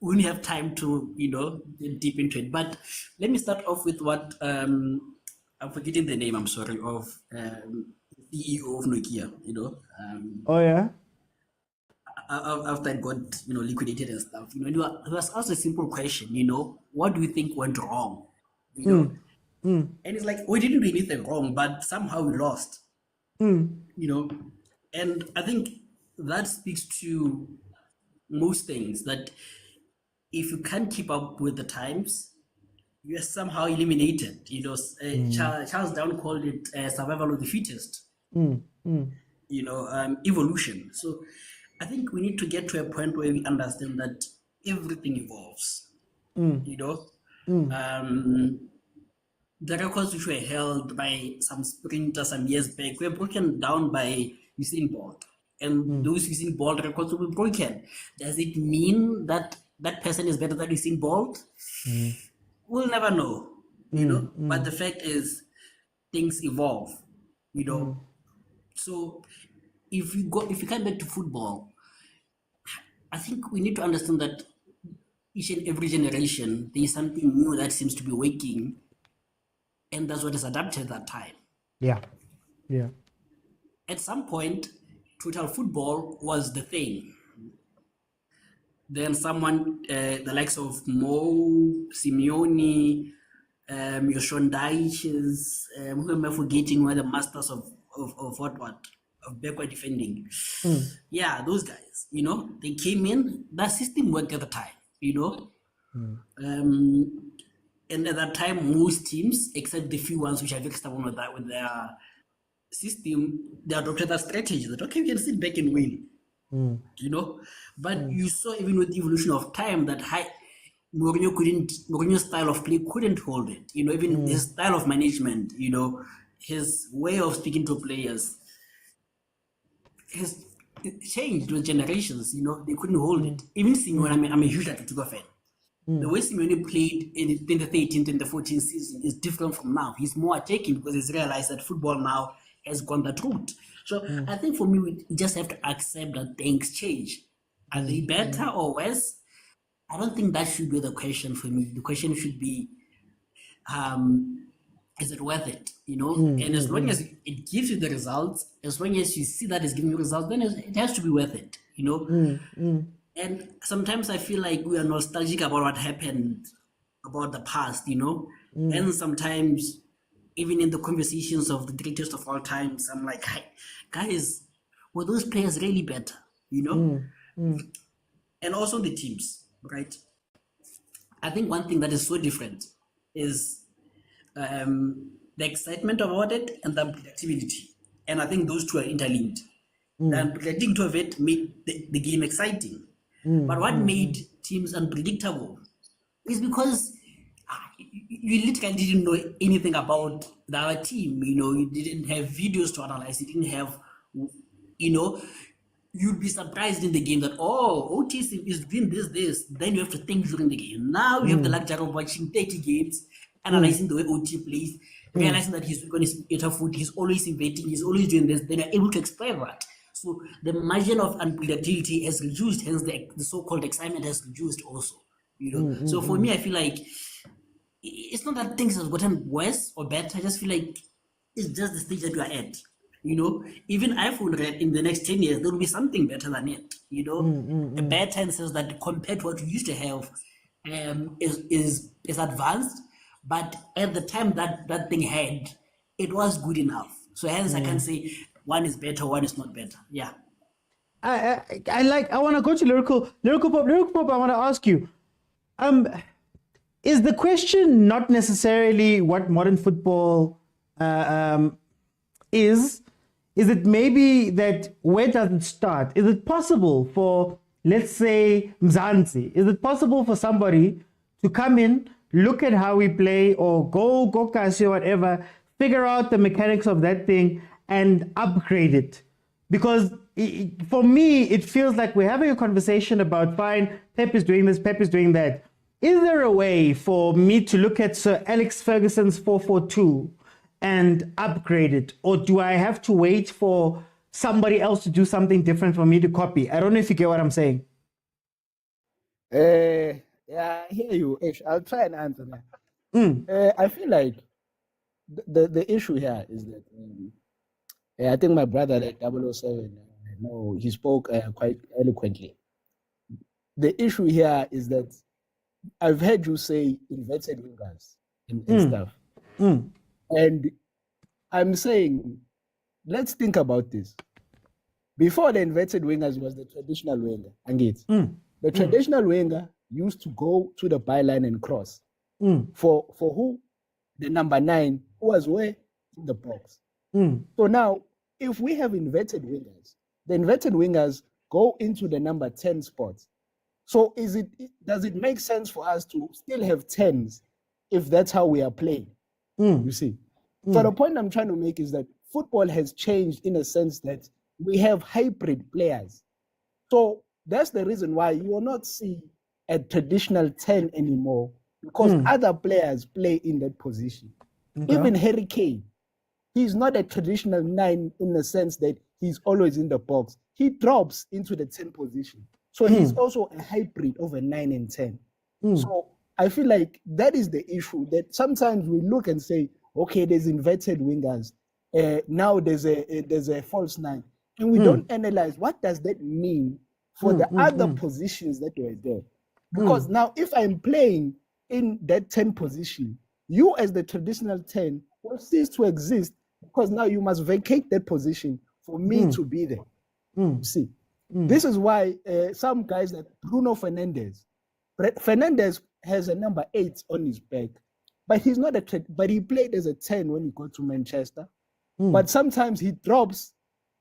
we only have time to, get deep into it. But let me start off with what, I'm forgetting the name, I'm sorry, of the CEO of Nokia, Oh, yeah? After it got, liquidated and stuff, he was asked a simple question, what do you think went wrong? And it's like, we didn't do anything wrong, but somehow we lost, and I think that speaks to most things, that if you can't keep up with the times, you are somehow eliminated. Charles Darwin called it survival of the fittest, evolution. So I think we need to get to a point where we understand that everything evolves. The records which were held by some sprinters some years back were broken down by Usain Bolt, and those Usain Bolt records will be broken. Does it mean that that person is better than Usain Bolt? We'll never know, But the fact is, things evolve, So if you come back to football, I think we need to understand that each and every generation there is something new that seems to be waking. And that's what is adapted at that time. Yeah. At some point, total football was the thing. Then someone, the likes of Mo, Simeone, your Sean Dyches, who am I forgetting, were the masters of backward defending. Yeah, those guys, they came in, that system worked at the time, and at that time, most teams, except the few ones which have external with their system, they adopted that strategy that, okay, we can sit back and win, But you saw, even with the evolution of time, that Mourinho's style of play couldn't hold it. Even his style of management, his way of speaking to players has changed with generations. They couldn't hold it. Even Simeone, I'm a huge Atletico fan. The way Simeone played in the 2013, 2014 season is different from now. He's more attacking because he's realized that football now has gone that route. So I think for me, we just have to accept that things change. Are they better or worse? I don't think that should be the question for me. The question should be, is it worth it? And as long as it gives you the results, as long as you see that it's giving you results, then it has to be worth it, And sometimes I feel like we are nostalgic about what happened, about the past, And sometimes, even in the conversations of the greatest of all times, I'm like, guys, were those players really better? you know, and also the teams, right? I think one thing that is so different is the excitement about it and the unpredictability. And I think those two are interlinked. The unpredictability of it made the game exciting. But what made teams unpredictable is because you literally didn't know anything about the other team. You know, you didn't have videos to analyze. You didn't have, you know, you'd be surprised in the game that, Otis is doing this. Then you have to think during the game. Now you have the luxury of watching 30 games, analyzing the way OT plays, realizing that he's on his better foot, he's always innovating, he's always doing this. Then you're able to explain that. So the margin of unpredictability has reduced, hence the so-called excitement has reduced also. You know, so for me, I feel like it's not that things have gotten worse or better. I just feel like it's just the stage that you are at. You know, even iPhone in the next 10 years, there will be something better than it. You know, a better in the sense that compared to what we used to have, is advanced. But at the time that thing had, it was good enough. So hence I can say one is better, one is not better. Yeah. I want to go to lyrical pop. I want to ask you, is the question not necessarily what modern football is? Is it maybe that where does it start? Is it possible for, let's say, Mzansi? Is it possible for somebody to come in, look at how we play, or go Kasi or whatever, figure out the mechanics of that thing and upgrade it? Because for me, it feels like we're having a conversation about, fine, Pep is doing this, Pep is doing that. Is there a way for me to look at Sir Alex Ferguson's 4-4-2 and upgrade it? Or do I have to wait for somebody else to do something different for me to copy? I don't know if you get what I'm saying. Yeah, I hear you, Ish. I'll try and answer that. I feel like the issue here is that I think my brother at 007, he spoke quite eloquently. The issue here is that I've heard you say inverted wingers and stuff. And I'm saying, let's think about this. Before the inverted wingers was the traditional winger, Angit. The traditional winger used to go to the byline and cross. For who? The number 9, who was where? In the box. So now, if we have inverted wingers, the inverted wingers go into the number 10 spot. So does it make sense for us to still have 10s if that's how we are playing? You see? So the point I'm trying to make is that football has changed in a sense that we have hybrid players. So that's the reason why you will not see a traditional 10 anymore, because other players play in that position. Even Harry Kane, he's not a traditional 9 in the sense that he's always in the box. He drops into the 10 position. So he's also a hybrid of a 9 and 10. So I feel like that is the issue, that sometimes we look and say, okay, there's inverted wingers. Now there's a false 9. And we don't analyze what does that mean for the other positions that were there. Because now if I'm playing in that 10 position, you as the traditional 10 will cease to exist, because now you must vacate that position for me to be there. You see? This is why some guys like Bruno Fernandes has a number 8 on his back, but he's not but he played as a 10 when he got to Manchester. But sometimes he drops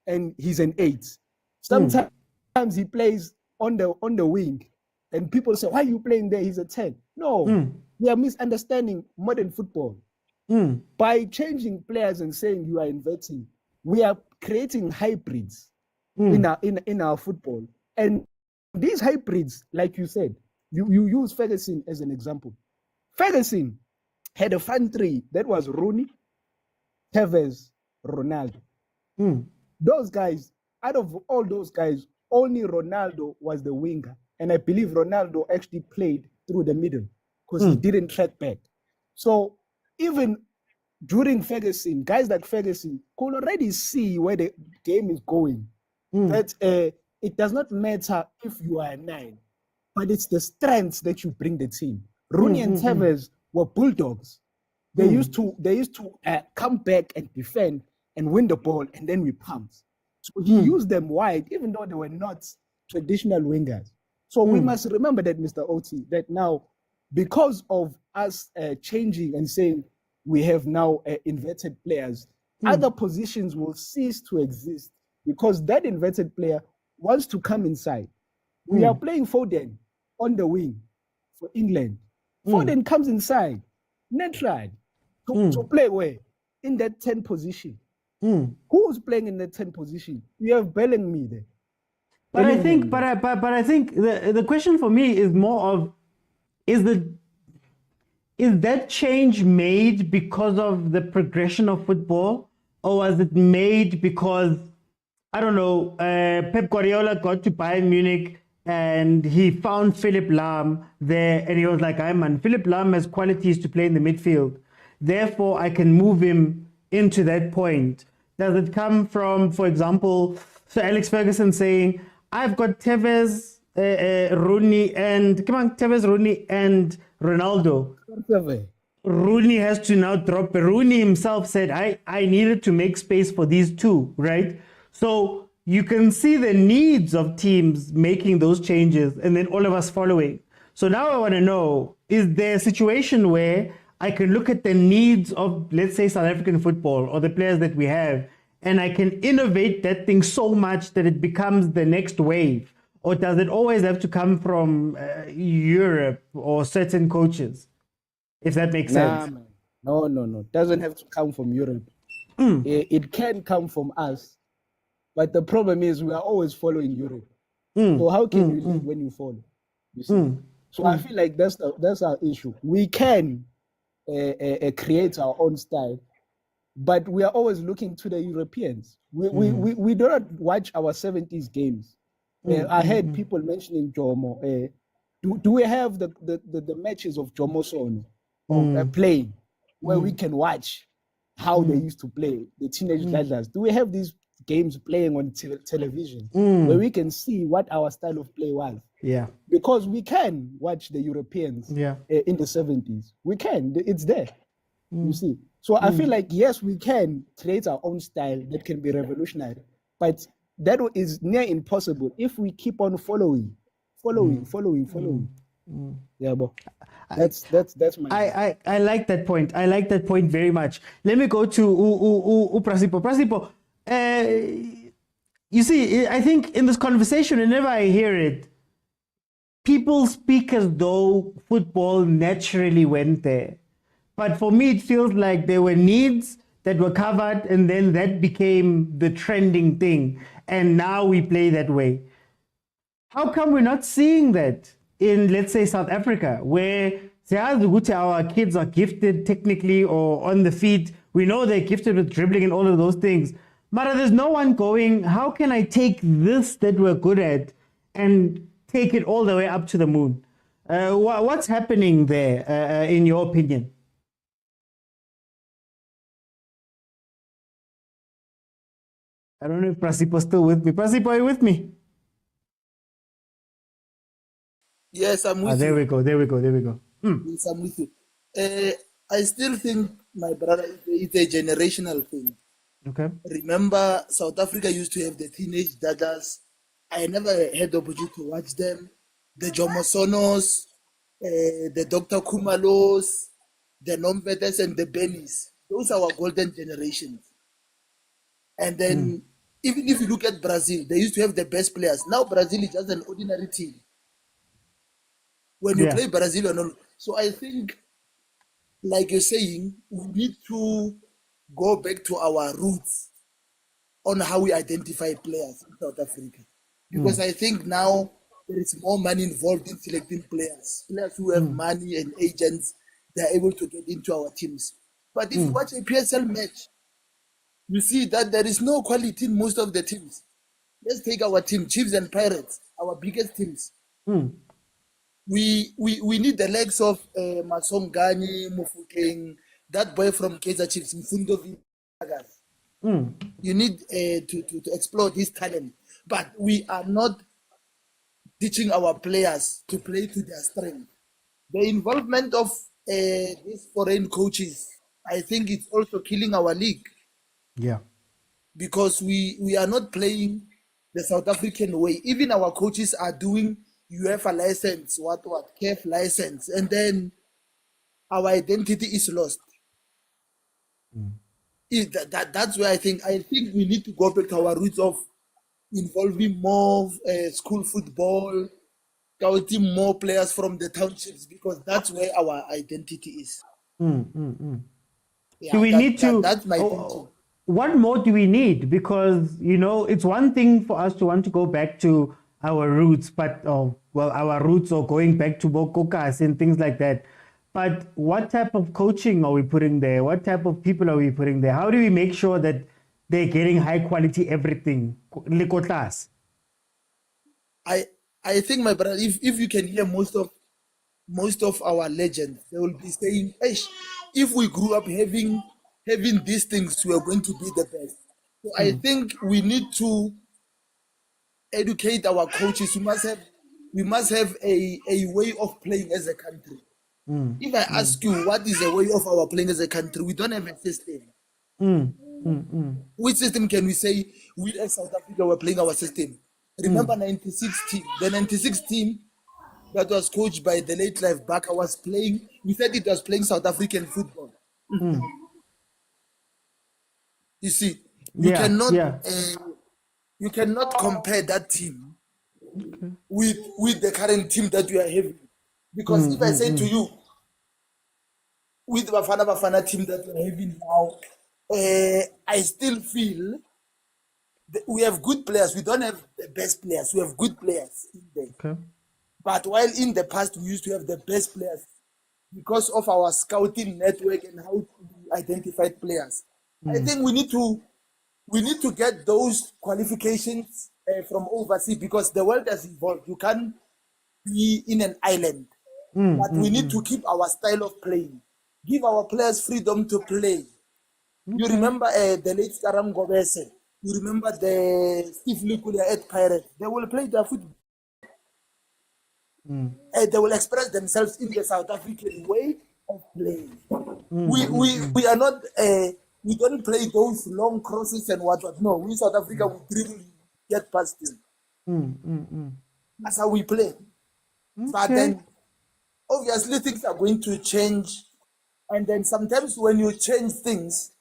and he's an 8. Sometimes he plays on the wing, and people say, why are you playing there? He's a 10. No, we are misunderstanding modern football. By changing players and saying you are inverting, we are creating hybrids in our football. And these hybrids, like you said, you use Ferguson as an example. Ferguson had a front three that was Rooney, Tevez, Ronaldo. Those guys, out of all those guys, only Ronaldo was the winger. And I believe Ronaldo actually played through the middle because he didn't track back. So even during Ferguson, guys like Ferguson could already see where the game is going. That it does not matter if you are a 9, but it's the strengths that you bring the team. Rooney and Tevez were bulldogs. They used to come back and defend and win the ball, and then we pumped. So he used them wide, even though they were not traditional wingers. So we must remember that, Mr. Oti, that now, because of us changing and saying we have now inverted players, other positions will cease to exist because that inverted player wants to come inside. We are playing Foden on the wing for England. Foden comes inside, neutral, to play where? In that 10 position. Who's playing in that 10 position? You have Bellingham there. But I think, I think the question for me is more of, is that change made because of the progression of football, or was it made because, I don't know, Pep Guardiola got to Bayern Munich and he found Philip Lahm there, and he was like, "Hey man, Philip Lahm has qualities to play in the midfield. Therefore, I can move him into that point." Does it come from, for example, Sir Alex Ferguson saying, "I've got Tevez, Rooney, and Ronaldo. Rooney has to now drop." Rooney himself said, I needed to make space for these two, right? So you can see the needs of teams making those changes and then all of us following. So now I want to know, is there a situation where I can look at the needs of, let's say, South African football or the players that we have, and I can innovate that thing so much that it becomes the next wave? Or does it always have to come from Europe or certain coaches? If that makes sense. Man. No. Doesn't have to come from Europe. It can come from us. But the problem is we are always following Europe. So how can you lead when you follow? You see? So I feel like that's our issue. We can create our own style, but we are always looking to the Europeans. We do not watch our 70s games. I heard people mentioning Jomo. Do we have the matches of Jomo Sono playing where we can watch how they used to play, the teenage lads? Do we have these games playing on television where we can see what our style of play was? Yeah. Because we can watch the Europeans in the 70s. We can. It's there. You see? So I feel like, yes, we can create our own style that can be revolutionary, but that is near impossible if we keep on following. Yeah, but that's my. I like that point. I like that point very much. Let me go to Prasipo. Prasipo, you see, I think in this conversation, whenever I hear it, people speak as though football naturally went there. But for me, it feels like there were needs that were covered, and then that became the trending thing. And now we play that way. How come we're not seeing that in, let's say, South Africa, where our kids are gifted technically or on the feet? We know they're gifted with dribbling and all of those things. But there's no one going, how can I take this that we're good at and take it all the way up to the moon? What's happening there, in your opinion? I don't know if Prasipo's still with me. Prasipo, are you with me? Yes, I'm with you. There we go. Yes, I'm with you. I still think, my brother, it's a generational thing. Okay. Remember, South Africa used to have the teenage dadas. I never had the opportunity to watch them. The Jomo Sonos, the Dr. Kumalos, the Nomvetes, and the Bennies. Those are our golden generations. And then, even if you look at Brazil, they used to have the best players. Now Brazil is just an ordinary team. When you play Brazil or not. So I think, like you're saying, we need to go back to our roots on how we identify players in South Africa. Because I think now there is more money involved in selecting players. Players who have money and agents, they are able to get into our teams. But if you watch a PSL match, you see that there is no quality in most of the teams. Let's take our team, Chiefs and Pirates, our biggest teams. We need the legs of Masongani, Mufukeng, that boy from Kaizer Chiefs, Mfundo. You need to explore this talent. But we are not teaching our players to play to their strength. The involvement of these foreign coaches, I think it's also killing our league. Yeah. because we are not playing the South African way. Even our coaches are doing UEFA license, CAF license, and then our identity is lost. That's where I think we need to go back to our roots of involving more school football, scouting more players from the townships, because that's where our identity is. Yeah, Do we need to? That's my thinking. What more do we need? Because, you know, it's one thing for us to want to go back to our roots, but, our roots or going back to Bokokas and things like that. But what type of coaching are we putting there? What type of people are we putting there? How do we make sure that they're getting high quality everything? I think, my brother, if you can hear most of our legends, they will be saying, hey, if we grew up having these things, we are going to be the best. So I think we need to educate our coaches. We must have a way of playing as a country. If I ask you what is the way of our playing as a country, we don't have a system. Which system can we say we as South Africa were playing our system? Remember 96 team. The 96 team that was coached by the late Clive Barker was playing, we said it was playing South African football. You see, you cannot compare that team with the current team that we are having. Because if I say to you, with the Bafana team that we're having now, I still feel that we have good players. We don't have the best players. We have good players in there. Okay. But while in the past we used to have the best players because of our scouting network and how we identified players. I think we need to get those qualifications from overseas, because the world has evolved. You can't be in an island. But we need to keep our style of playing. Give our players freedom to play. You remember the late Karam Gobese. You remember the Steve Lukulia at Pirate. They will play their football. They will express themselves in the South African way of playing. We are not, we don't play those long crosses and whatnot. No, we South Africa, we dribble, get past them. That's how we play. But then, obviously, things are going to change. And then sometimes when you change things,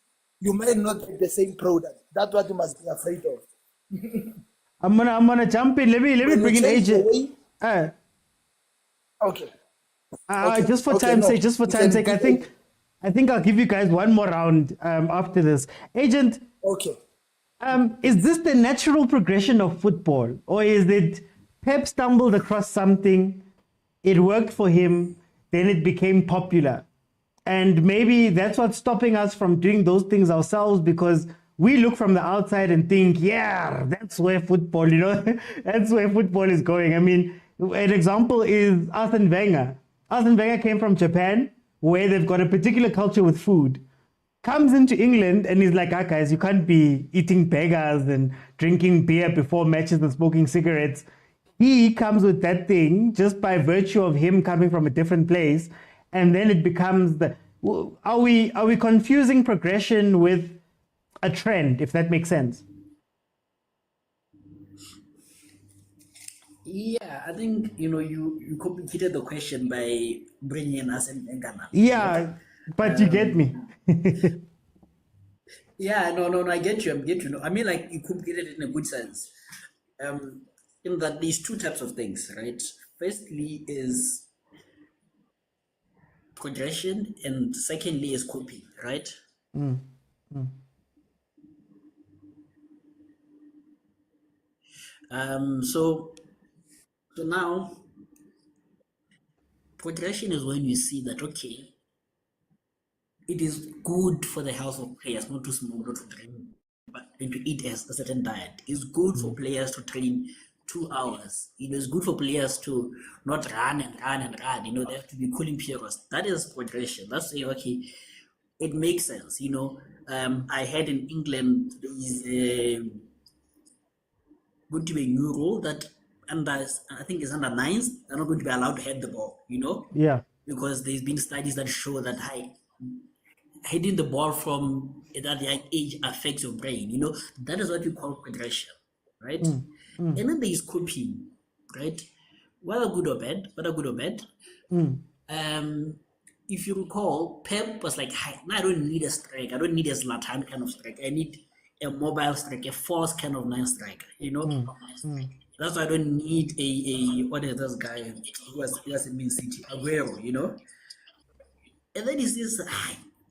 you may not get the same product. That's what you must be afraid of. I'm gonna jump in. Let me bring in AJ. Okay. Just for time's sake, I think I'll give you guys one more round after this. Agent. Okay. Is this the natural progression of football, or is it Pep stumbled across something, it worked for him, then it became popular? And maybe that's what's stopping us from doing those things ourselves, because we look from the outside and think, yeah, that's where football, that's where football is going. I mean, an example is Arsene Wenger. Arsene Wenger came from Japan, where they've got a particular culture with food. Comes into England and he's like, guys, you can't be eating burgers and drinking beer before matches and smoking cigarettes. He comes with that thing just by virtue of him coming from a different place. And then it becomes are we confusing progression with a trend, if that makes sense? Yeah, I think, you complicated the question by bringing in us and Ghana. Yeah, but you get me. Yeah, no, I get you. I mean, like, you complicated it in a good sense. In that there's two types of things, right? Firstly is progression, and secondly is coping, right? So now progression is when you see that, okay, it is good for the health of players not to smoke, not to drink, but and to eat a certain diet. It's good for players to train 2 hours. It's good for players to not run. They have to be cooling periods. That is progression. That's saying, okay, it makes sense. I heard in England there is going to be a new rule that I think it's under 9s, they're not going to be allowed to head the ball, Yeah. because there's been studies that show that hitting the ball from that young age affects your brain. You know, that is what we call progression, right? And then there is coping, right? Whether good or bad. If you recall, Pep was like, I don't need a striker. I don't need a Zlatan kind of striker. I need a mobile striker, a false kind of 9 striker, you know? That's why I don't need a what is this guy who was in Man City, Aguero, you know? And then he says,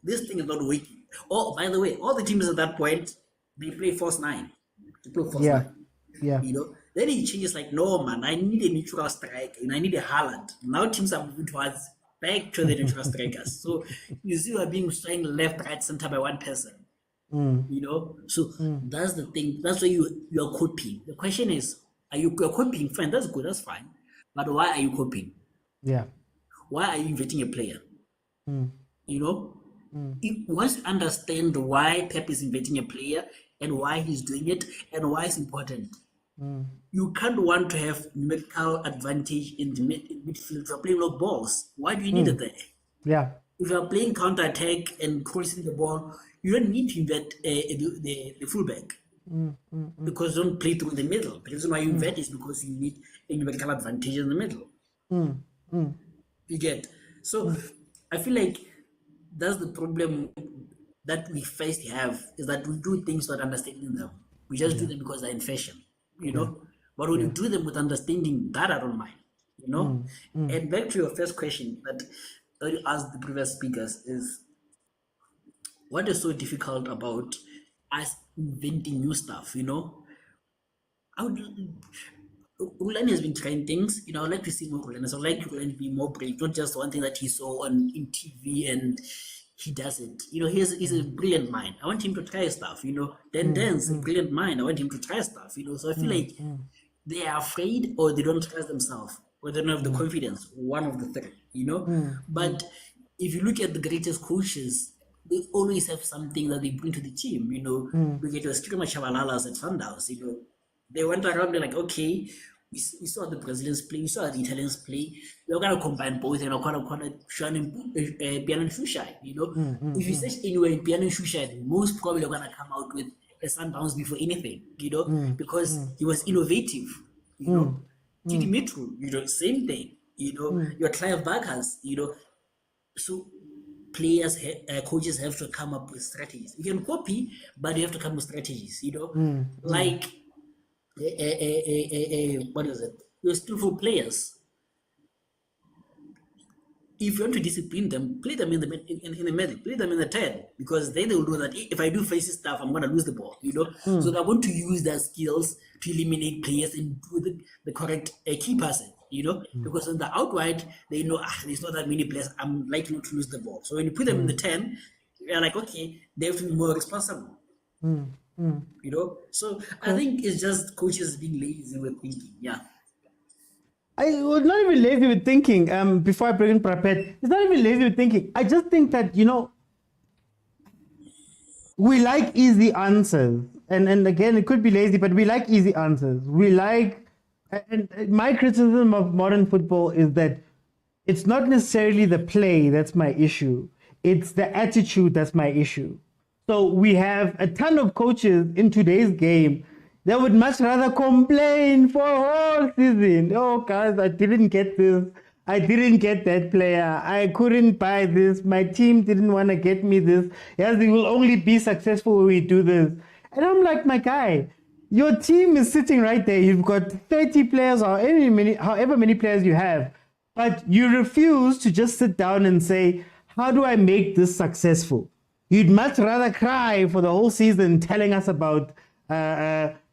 this thing is not working. Oh, by the way, all the teams at that point, they play false 9. They play false 9. Yeah. You know? Then he changes like, no, man, I need a neutral striker. And I need a Haaland. Now teams are moving towards back to the neutral strikers. So you see, we're being strained left, right, center by one person. You know, so that's the thing. That's why you're coping. The question is, you're coping? Fine, that's good, that's fine. But why are you coping? Yeah. Why are you inviting a player? You know, once you understand why Pep is inviting a player and why he's doing it and why it's important, you can't want to have numerical advantage in the midfield. You're playing low balls. Why do you need it there? Yeah. If you're playing counter-attack and crossing the ball, you don't need to invert the fullback because you don't play through the middle. The reason why you invert is because you need a numerical advantage in the middle. You get? So I feel like that's the problem that we first have, is that we do things without understanding them. We just do them because they're in fashion, you know? But when you do them with understanding, that I don't mind, you know? And back to your first question that you asked the previous speakers is, what is so difficult about us inventing new stuff, you know? Rulani has been trying things, you know. I'd like to see more Rulani. So I'd like Rulani to be more brave, not just one thing that he saw in TV and he does it. You know, he's a brilliant mind. I want him to try stuff, you know. Dance, a brilliant mind. I want him to try stuff, you know. So I feel like they are afraid, or they don't trust themselves, or they don't have the confidence, one of the three, you know. But if you look at the greatest coaches, they always have something that they bring to the team, you know. Look at those Kirima Chavalalas at Sundowns, you know. They went around, they're like, okay, we saw the Brazilians play, we saw the Italians play, we're going to combine both, and we're going to show them Piano and Shushai, you know. If you search anywhere in Piano and Shushai, most probably are going to come out with a Sundowns before anything, you know, because he was innovative, you know. Tidi Mitru, you know, same thing, you know. Your Clive Barkers, you know. So players, coaches have to come up with strategies. You can copy, but you have to come with strategies, you know. Like, what is it? Your skillful players. If you want to discipline them, play them in the middle, play them in the 10, because then they will know that if I do fancy stuff, I'm going to lose the ball, you know. So they're going to use their skills to eliminate players and do the correct key passing, you know, because on the outright, they know, there's not that many players, I'm likely to lose the ball. So when you put them in the 10, you're like, okay, they have to be more responsible. You know, so I think it's just coaches being lazy with thinking. I was not even lazy with thinking. Before I bring in Prapet, it's not even lazy with thinking. I just think that, you know, we like easy answers, and again, it could be lazy, but we like easy answers. We like, and my criticism of modern football is that it's not necessarily the play that's my issue. It's the attitude that's my issue. So we have a ton of coaches in today's game that would much rather complain for a whole season. Oh, guys, I didn't get this. I didn't get that player. I couldn't buy this. My team didn't want to get me this. Yes, we will only be successful when we do this. And I'm like, my guy, your team is sitting right there. You've got 30 players or however many players you have. But you refuse to just sit down and say, how do I make this successful? You'd much rather cry for the whole season telling us about,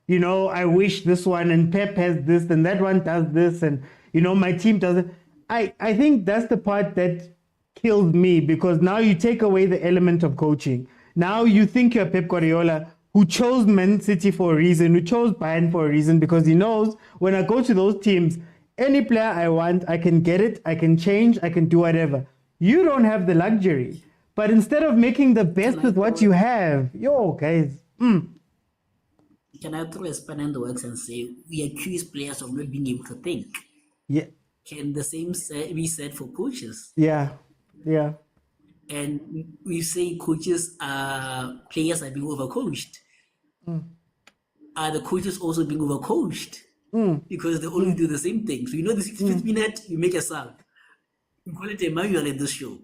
you know, I wish this one and Pep has this and that one does this and, you know, my team doesn't. I think that's the part that kills me, because now you take away the element of coaching. Now you think you're Pep Guardiola, who chose Man City for a reason, who chose Bayern for a reason, because he knows when I go to those teams, any player I want, I can get it, I can change, I can do whatever. You don't have the luxury. But instead of making the best with what you have, guys. Can I throw a spanner in the works and say we accuse players of not being able to think? Yeah. Can the same be said for coaches? Yeah. and we say players are being overcoached. Are the coaches also being overcoached? Because they always do the same thing. So the 65th minute, you make a sub. You call it a manual in this show.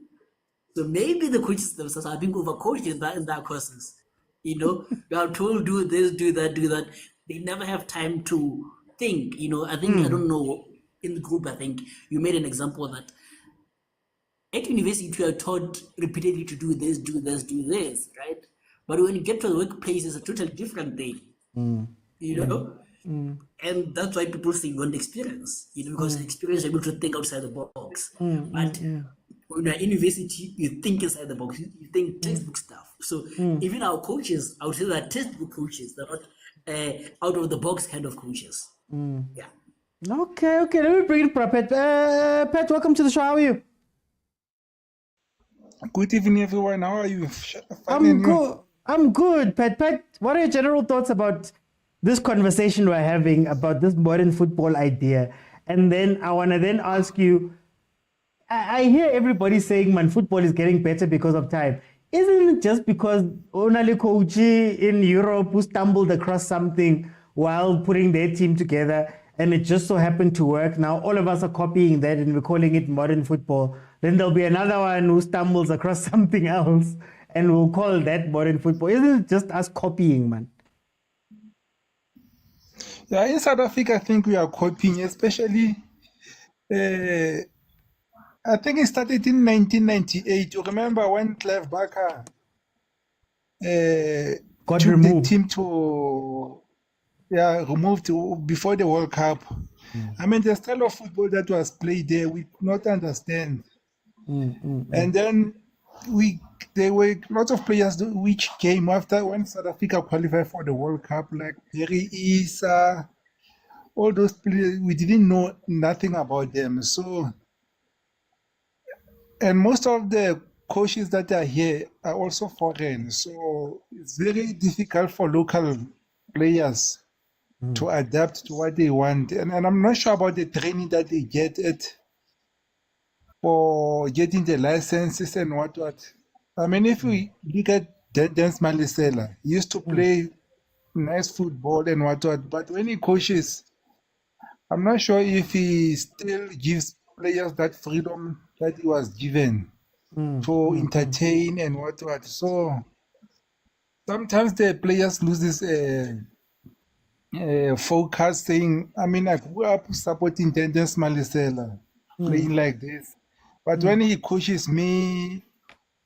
So maybe the coaches themselves are being overcoached in that process. You are told do this, do that, do that. They never have time to think. I think I don't know. In the group, I think you made an example that at university you are taught repeatedly to do this, do this, do this, right? But when you get to the workplace, it's a totally different thing. And that's why people say you want experience, because experience you're able to think outside the box. But when you're in university, you think inside the box, you think textbook stuff. So even our coaches, I would say that textbook coaches, they're not out of the box kind of coaches. Yeah. Okay, let me bring it Pat. Pat, welcome to the show. How are you? Good evening, everyone. How are you? I'm good, Pat. Pat, what are your general thoughts about this conversation we're having about this modern football idea? And then I want to then ask you, I hear everybody saying, man, football is getting better because of time. Isn't it just because Onali Kochi in Europe who stumbled across something while putting their team together and it just so happened to work? Now all of us are copying that and we're calling it modern football. Then there'll be another one who stumbles across something else and we'll call that modern football. Isn't it just us copying, man? Yeah, in South Africa, I think we are copying, especially, I think it started in 1998. You remember when Clive Barker took the team to, removed before the World Cup. I mean, the style of football that was played there, we could not understand. And then there were lots of players which came after when South Africa qualified for the World Cup, like Perry Issa, all those players, we didn't know nothing about them. So, and most of the coaches that are here are also foreign. So it's very difficult for local players to adapt to what they want. And I'm not sure about the training that they get for getting the licenses and what. I mean, if we look at Dance Malisela, he used to play nice football and what, but when he coaches, I'm not sure if he still gives players that freedom that he was given to entertain and what. So sometimes the players lose this focus, saying, I mean, I grew up supporting Dance Malisela, playing like this. But when he coaches me,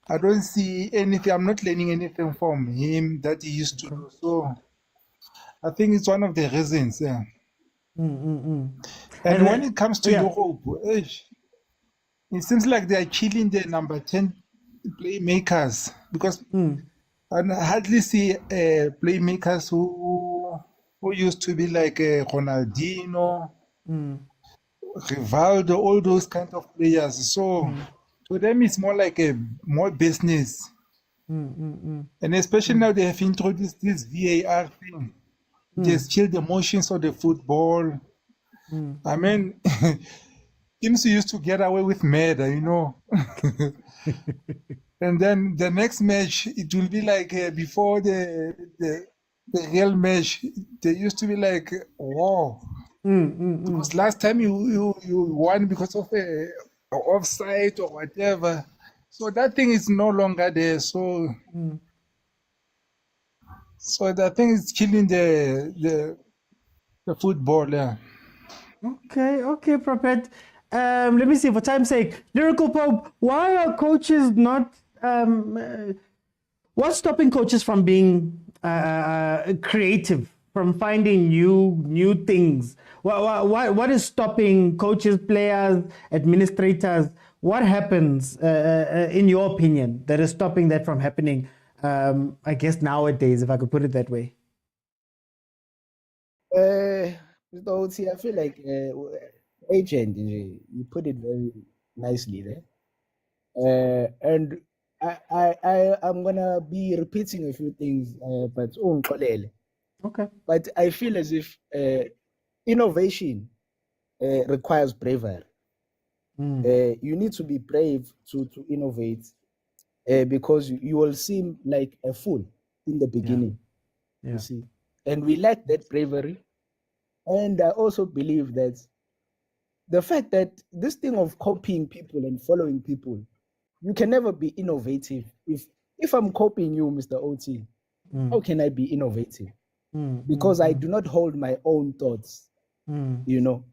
I don't see anything. I'm not learning anything from him that he used to do. So I think it's one of the reasons. Yeah. And when it comes to Europe, it seems like they are killing the number 10 playmakers because I hardly see playmakers who used to be like Ronaldinho, Rivaldo, all those kind of players. So to them, it's more like more business. And especially now they have introduced this VAR thing. Just kill the motions of the football. I mean, teams used to get away with murder, And then the next match, it will be like before the real match, they used to be like, wow. Because last time you won because of a offside or whatever. So that thing is no longer there. So that thing is killing the football. Yeah. Okay, Prophet. Let me see, for time's sake, Lyrical Pope, why are coaches not what's stopping coaches from being creative, from finding new things? What is stopping coaches, players, administrators? What happens, in your opinion, that is stopping that from happening, I guess nowadays, if I could put it that way? Mr. Oti, I feel like agent, you put it very nicely there. And I'm gonna be repeating a few things, but okay. But I feel as if innovation requires bravery. You need to be brave to innovate. because you will seem like a fool in the beginning. Yeah. You see, and we lack that bravery. And I also believe that the fact that this thing of copying people and following people, you can never be innovative. If I'm copying you, Mr. OT, how can I be innovative? Because I do not hold my own thoughts, you know.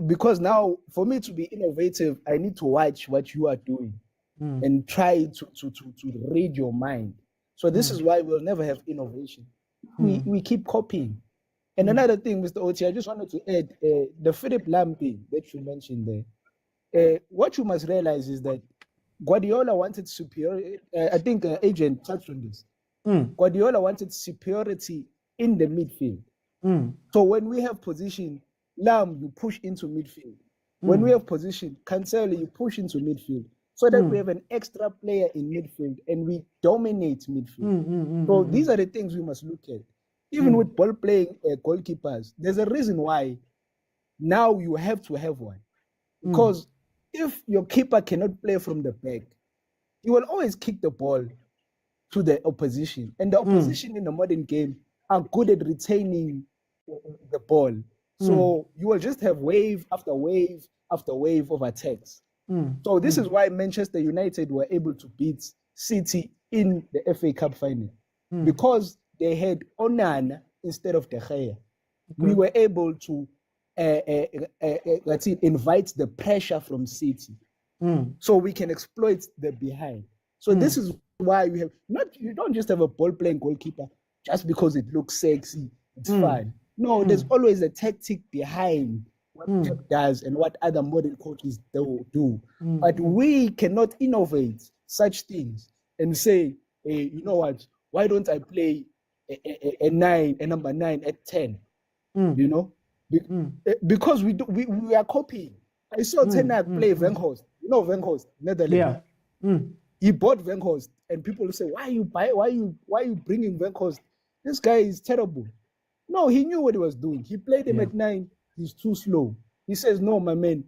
Because now, for me to be innovative, I need to watch what you are doing and try to read your mind. So this is why we'll never have innovation. We keep copying. And another thing, Mr. Oti, I just wanted to add the Philip Lam thing that you mentioned there. What you must realize is that Guardiola wanted superiority. I think Agent touched on this. Guardiola wanted superiority in the midfield. So when we have position, Lam, you push into midfield. When we have position, Cancelo, you push into midfield. So that we have an extra player in midfield and we dominate midfield. So these are the things we must look at. Even with ball playing goalkeepers, there's a reason why now you have to have one. Because if your keeper cannot play from the back, he will always kick the ball to the opposition. And the opposition in the modern game are good at retaining the ball. So you will just have wave after wave after wave of attacks. So this is why Manchester United were able to beat City in the FA Cup final. Because they had Onana instead of De Gea. We were able to invite the pressure from City. So we can exploit the behind. So this is why we have you don't just have a ball playing goalkeeper just because it looks sexy, it's fun. No, there's always a tactic behind what Pep does and what other modern coaches do. But we cannot innovate such things and say, hey, you know what, why don't I play a number 9 at 10? You know? Because we are copying. I saw Ten Hag play Weghorst. You know Weghorst, Netherlands. Yeah. He bought Weghorst, and people say, why are you bringing Weghorst? This guy is terrible. No, he knew what he was doing. He played him at 9. He's too slow. He says, no, my man,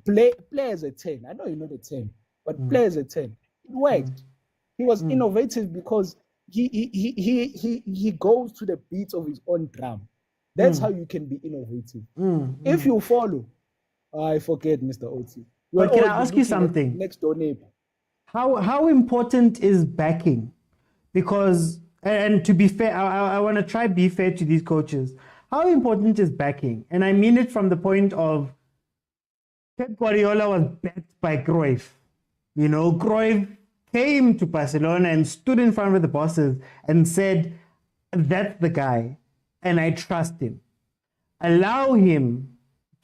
play as a 10. I know you're not a 10, but play as a 10. It worked. He was innovative because he goes to the beat of his own drum. That's how you can be innovative. If you follow, I forget, Mr. Oti. But can I ask you something? Next door neighbor. How important is backing? Because, and to be fair, I want to try be fair to these coaches. How important is backing? And I mean it from the point of Pep Guardiola was backed by Cruyff. You know, Cruyff came to Barcelona and stood in front of the bosses and said, that's the guy, and I trust him. Allow him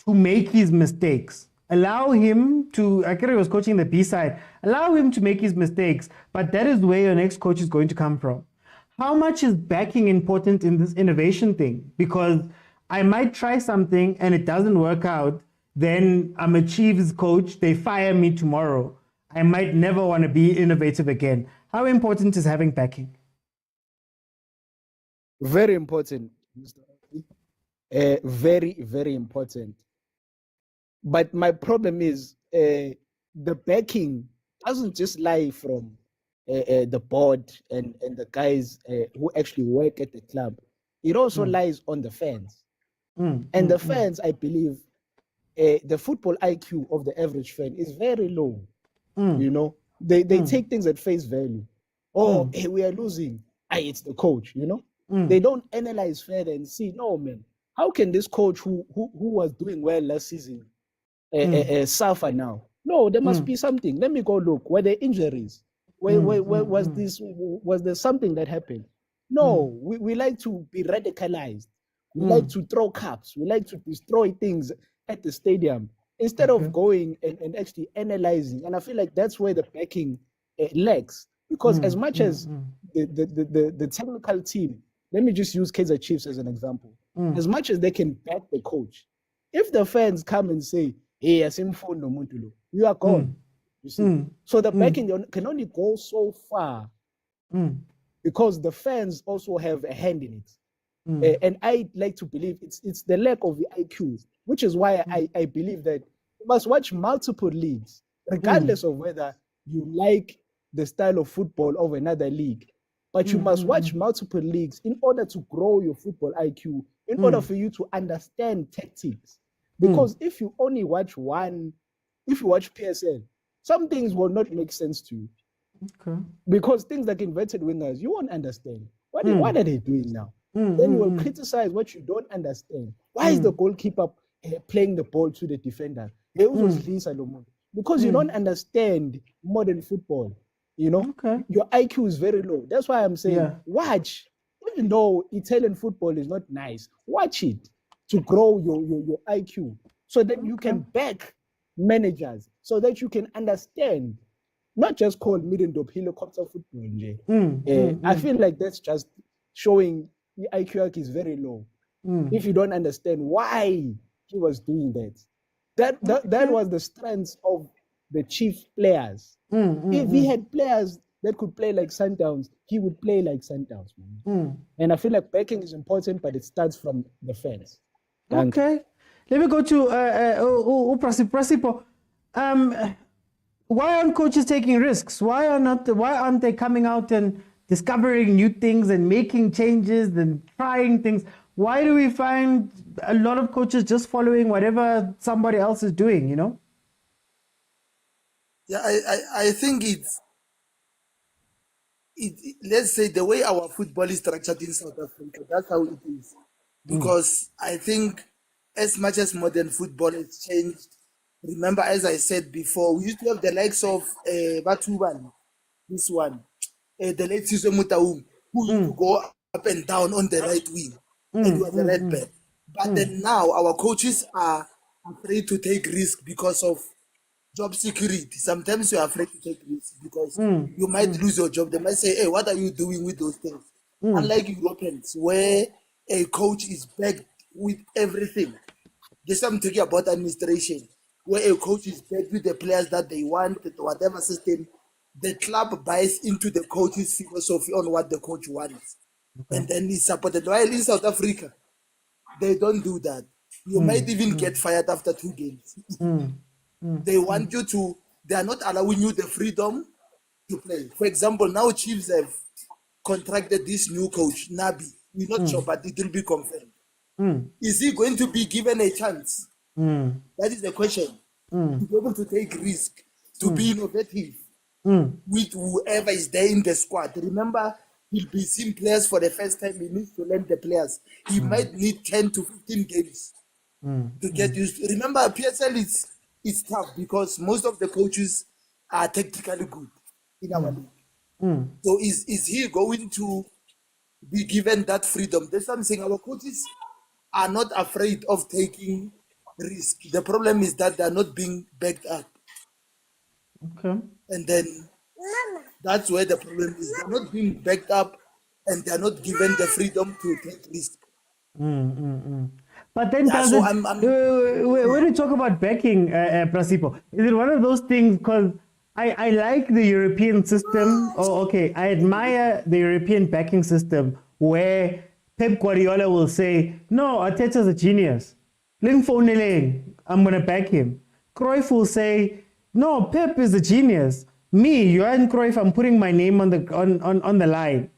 to make his mistakes. Allow him to, Akira was coaching the B side, allow him to make his mistakes, but that is where your next coach is going to come from. How much is backing important in this innovation thing? Because I might try something and it doesn't work out, then I'm a Chiefs coach, they fire me tomorrow. I might never want to be innovative again. How important is having backing? Very important, Mr. Very, very important. But my problem is the backing doesn't just lie from the board and the guys who actually work at the club. It also lies on the fans. And the fans, I believe, the football IQ of the average fan is very low. You know, they take things at face value. Oh, hey, we are losing. It's the coach, you know? They don't analyze further and see, no, man, how can this coach who was doing well last season suffer now? No, there must be something. Let me go look. Were there injuries? Was there something that happened? No, we like to be radicalized. We like to throw cups. We like to destroy things at the stadium instead of going and actually analyzing. And I feel like that's where the backing lacks. Because as much as the technical team, let me just use Kaizer Chiefs as an example. As much as they can back the coach, if the fans come and say, hey, asimfundo umuntu lo, you are gone. You see? So the backing can only go so far because the fans also have a hand in it. And I like to believe it's the lack of the IQ, which is why I believe that you must watch multiple leagues, regardless of whether you like the style of football of another league. But you must watch multiple leagues in order to grow your football IQ, in order for you to understand tactics. Because if you only watch one, if you watch PSL, some things will not make sense to you. Okay. Because things like inverted wingers, you won't understand. What are they doing now? Then you will criticize what you don't understand. Why is the goalkeeper playing the ball to the defender? Because you don't understand modern football. You know, your IQ is very low. That's why I'm saying, watch. Even though Italian football is not nice, watch it to grow your IQ so that you can back managers, so that you can understand, not just call mid-and-up helicopter football. I feel like that's just showing the IQ is very low. If you don't understand why he was doing that. That was the strength of the Chief players. If he had players that could play like Sundowns, he would play like Sundowns. And I feel like backing is important, but it starts from the fans. Okay. Let me go to Prasipo. Why aren't coaches taking risks? Why aren't they coming out and discovering new things and making changes and trying things? Why do we find a lot of coaches just following whatever somebody else is doing, you know? Yeah, I think let's say the way our football is structured in South Africa, that's how it is. Because I think as much as modern football has changed, remember, as I said before, we used to have the likes of Batuban, this one, the late Pitso Mosimane, who used to go up and down on the right wing, and he was a red back. But then now our coaches are afraid to take risk because of job security. Sometimes you're afraid to take risks because you might lose your job. They might say, hey, what are you doing with those things? Unlike Europeans, where a coach is backed with everything. This I'm talking about administration, where a coach is backed with the players that they want, whatever system. The club buys into the coach's philosophy on what the coach wants. And then he's supported. While in South Africa, they don't do that. You might even get fired after 2 games. They want you to, they are not allowing you the freedom to play. For example, now Chiefs have contracted this new coach, Nabi. We're not sure, but it will be confirmed. Is he going to be given a chance? That is the question. To be able to take risk, to be innovative with whoever is there in the squad. Remember, he'll be seeing players for the first time. He needs to learn the players. He might need 10 to 15 games to get used to. Remember, PSL is tough because most of the coaches are technically good in our league. So is he going to be given that freedom? That's something our coaches are not afraid of taking risk. The problem is that they're not being backed up. Okay. And then that's where the problem is. They're not being backed up and they're not given the freedom to take risk. But then does when you talk about backing, Prasipo, is it one of those things, because I like the European system, I admire the European backing system where Pep Guardiola will say, no, Arteta's a genius. I'm going to back him. Cruyff will say, no, Pep is a genius. Me, Johan Cruyff, I'm putting my name on the line.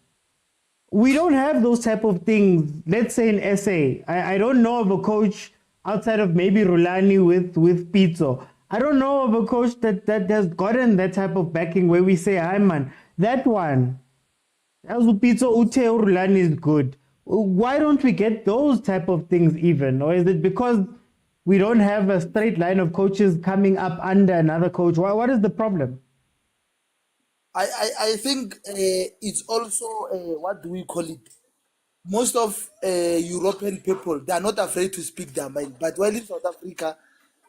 We don't have those type of things, let's say in SA. I don't know of a coach outside of maybe Rulani with Pitso. I don't know of a coach that has gotten that type of backing where we say, hi man, that one, as Pitso Ute Rulani is good. Why don't we get those type of things even? Or is it because we don't have a straight line of coaches coming up under another coach? What is the problem? I think it's also, what do we call it? Most of European people, they are not afraid to speak their mind. But while in South Africa,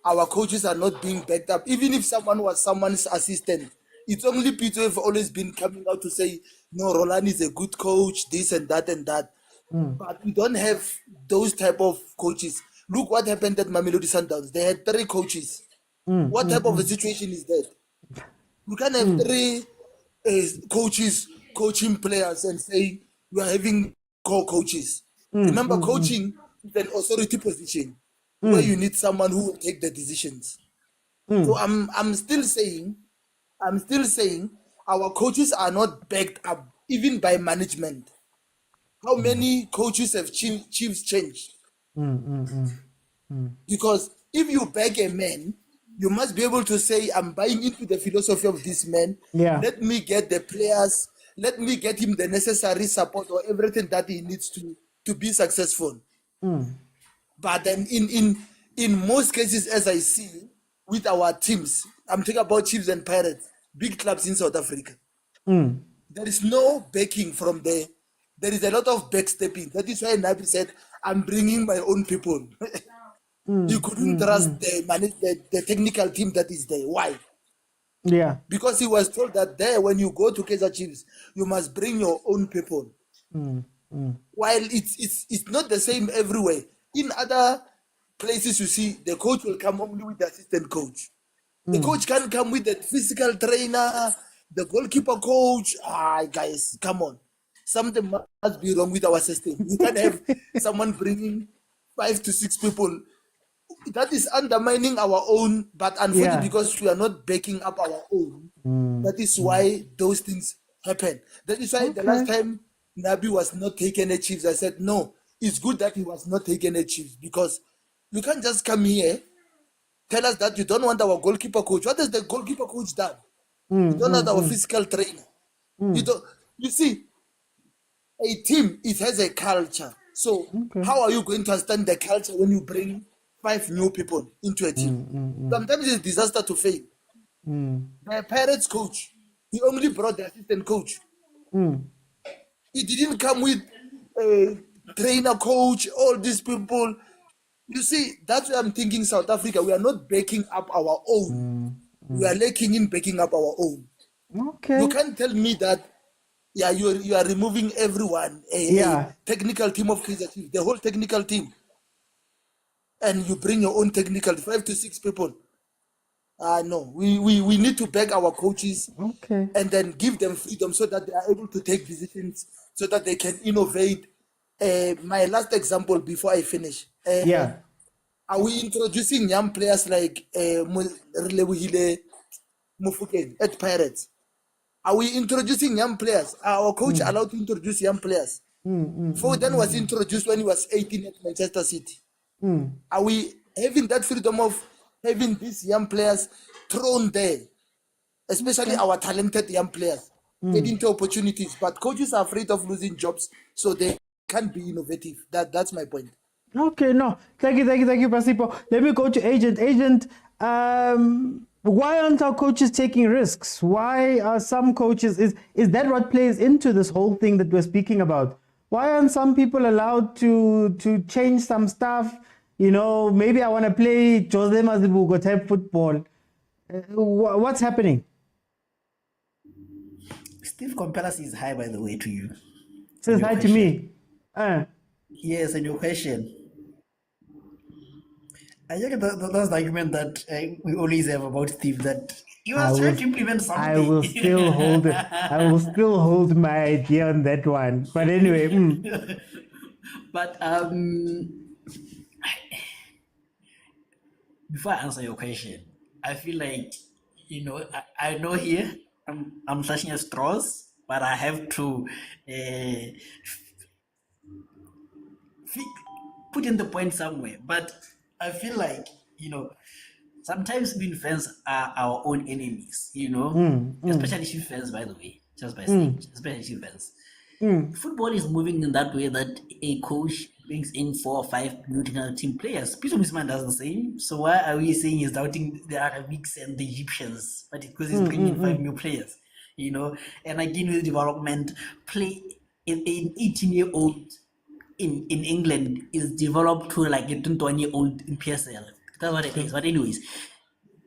our coaches are not being backed up. Even if someone was someone's assistant, it's only people who have always been coming out to say, no, Roland is a good coach, this and that and that. But we don't have those type of coaches. Look what happened at Mamelodi Sundowns. They had 3 coaches. What type of a situation is that? You can't have 3 coaches coaching players and say you are having co-coaches. Remember, coaching is an authority position where you need someone who will take the decisions. So I'm still saying our coaches are not backed up even by management. How many coaches have Chiefs changed? Because if you back a man, you must be able to say, I'm buying into the philosophy of this man. Yeah. Let me get the players, let me get him the necessary support or everything that he needs to be successful. But then in most cases, as I see with our teams, I'm talking about Chiefs and Pirates, big clubs in South Africa. There is no backing from there. There is a lot of backstepping. That is why Nabi said, I'm bringing my own people. You couldn't trust the technical team that is there. Why? Yeah. Because he was told that there, when you go to Kaizer Chiefs, you must bring your own people. While it's not the same everywhere. In other places, you see, the coach will come only with the assistant coach. The coach can't come with the physical trainer, the goalkeeper coach. Guys, come on. Something must be wrong with our system. You can't have someone bringing 5 to 6 people. That is undermining our own, but unfortunately, because we are not backing up our own, that is why those things happen. That is why the last time Nabi was not taking a Chiefs, I said, no, it's good that he was not taking a Chiefs, because you can't just come here, tell us that you don't want our goalkeeper coach. What has the goalkeeper coach done? You don't want our physical trainer. You see, a team, it has a culture. So how are you going to understand the culture when you bring 5 new people into a team? Sometimes it's a disaster to fail. The Pirates coach, he only brought the assistant coach. He didn't come with a trainer coach, all these people. You see, that's why I'm thinking South Africa, we are not backing up our own. We are lacking in backing up our own. You can't tell me that, you are removing everyone, a technical team of Kaizer Chiefs, the whole technical team, and you bring your own technical 5 to 6 people. No, we need to back our coaches and then give them freedom so that they are able to take decisions, so that they can innovate. My last example before I finish. Are we introducing young players like Relebohile Mofokeng at Pirates? Are we introducing young players? Are our coach allowed to introduce young players? Foden was introduced when he was 18 at Manchester City. Are we having that freedom of having these young players thrown there, especially our talented young players, get into opportunities? But coaches are afraid of losing jobs, so they can't be innovative. That's my point. Okay, no. Thank you, Pasipo. Let me go to Agent. Agent, why aren't our coaches taking risks? Why are some coaches, is that what plays into this whole thing that we're speaking about? Why aren't some people allowed to change some stuff? You know, maybe I want to play Jose Mazibuko type football. What's happening? Steve Compelas is high, by the way, to you. Says hi to me. Yes, and your question. I think that's the argument that we always have about Steve, that he was trying to implement something. I will still hold it. I will still hold my idea on that one. But anyway. But before I answer your question, I feel like, I know here I'm clutching at straws, but I have to put in the point somewhere. But I feel like, sometimes being fans are our own enemies, especially Chiefs fans, by the way, just by saying, especially Chiefs fans. Football is moving in that way that a coach brings in 4 or 5 new technical team players. Pitso Mosimane does the same. So why are we saying he's doubting the Arabics and the Egyptians? But because he's bringing in 5 new players, And again, with development, play in an 18-year-old in England is developed to like a 20-year-old in PSL. That's what it is. But anyways,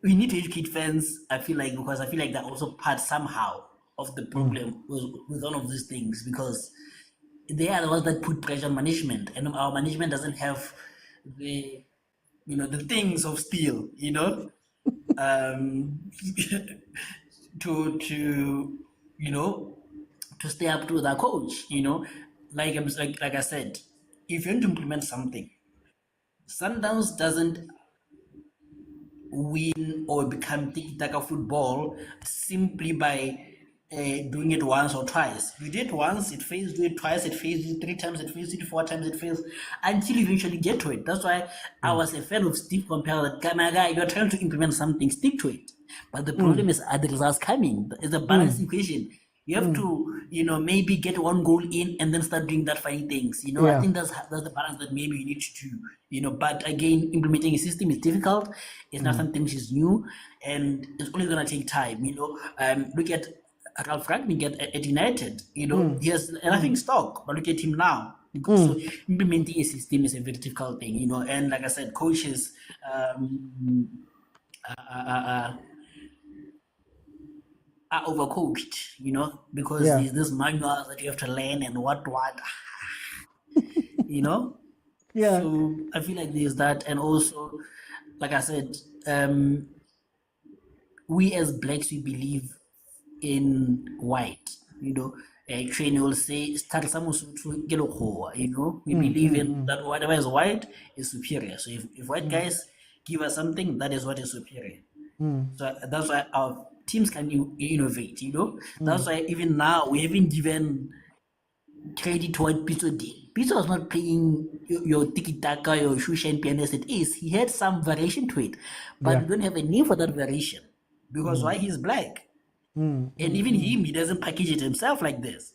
we need to educate fans, I feel like, because I feel like they're also part somehow of the problem with all of these things, because they are the ones that put pressure on management, and our management doesn't have the things of steel, to stay up to the coach, like I said, if you want to implement something, Sundowns doesn't win or become tiki-taka football simply by doing it once or twice. You did it once, it fails. Do it twice, it fails. Do it 3 times, it fails. Do it 4 times, it fails. Until you eventually get to it. That's why I was a fan of Steve Compel. That my guy, you're trying to implement something, stick to it. But the problem is, are the results coming? It's a balanced equation. You have to, maybe get 1 goal in and then start doing that funny things. I think that's the balance that maybe you need to do. But again, implementing a system is difficult. It's not something which is new, and it's only gonna take time. Look at Ralph Rangnick at United. He has nothing stock, but look at him now. So implementing a system is a very difficult thing. And like I said, coaches. Are overcoached, because there's this manual that you have to learn and what, Yeah. So I feel like there's that, and also, like I said, we as blacks, we believe in white, trainer will say, start some to get a khoza, we believe in that whatever is white is superior. So if white guys give us something, that is what is superior. So that's why our teams can innovate, That's why even now we haven't given credit to what Pitso did. Pitso was not playing your tiki-taka, your shoe-shine piano as it is. He had some variation to it, but we don't have a name for that variation. Because why? He's black. And even him, he doesn't package it himself like this,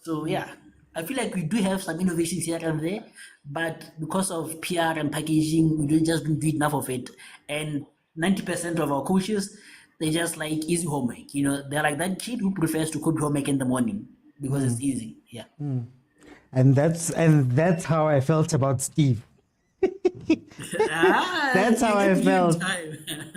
So I feel like we do have some innovations here and there, but because of PR and packaging, we don't just do enough of it. And 90% of our coaches, they just like easy homework. They're like that kid who prefers to copy homework in the morning because it's easy. Yeah. And that's how I felt about Steve. That's how I felt.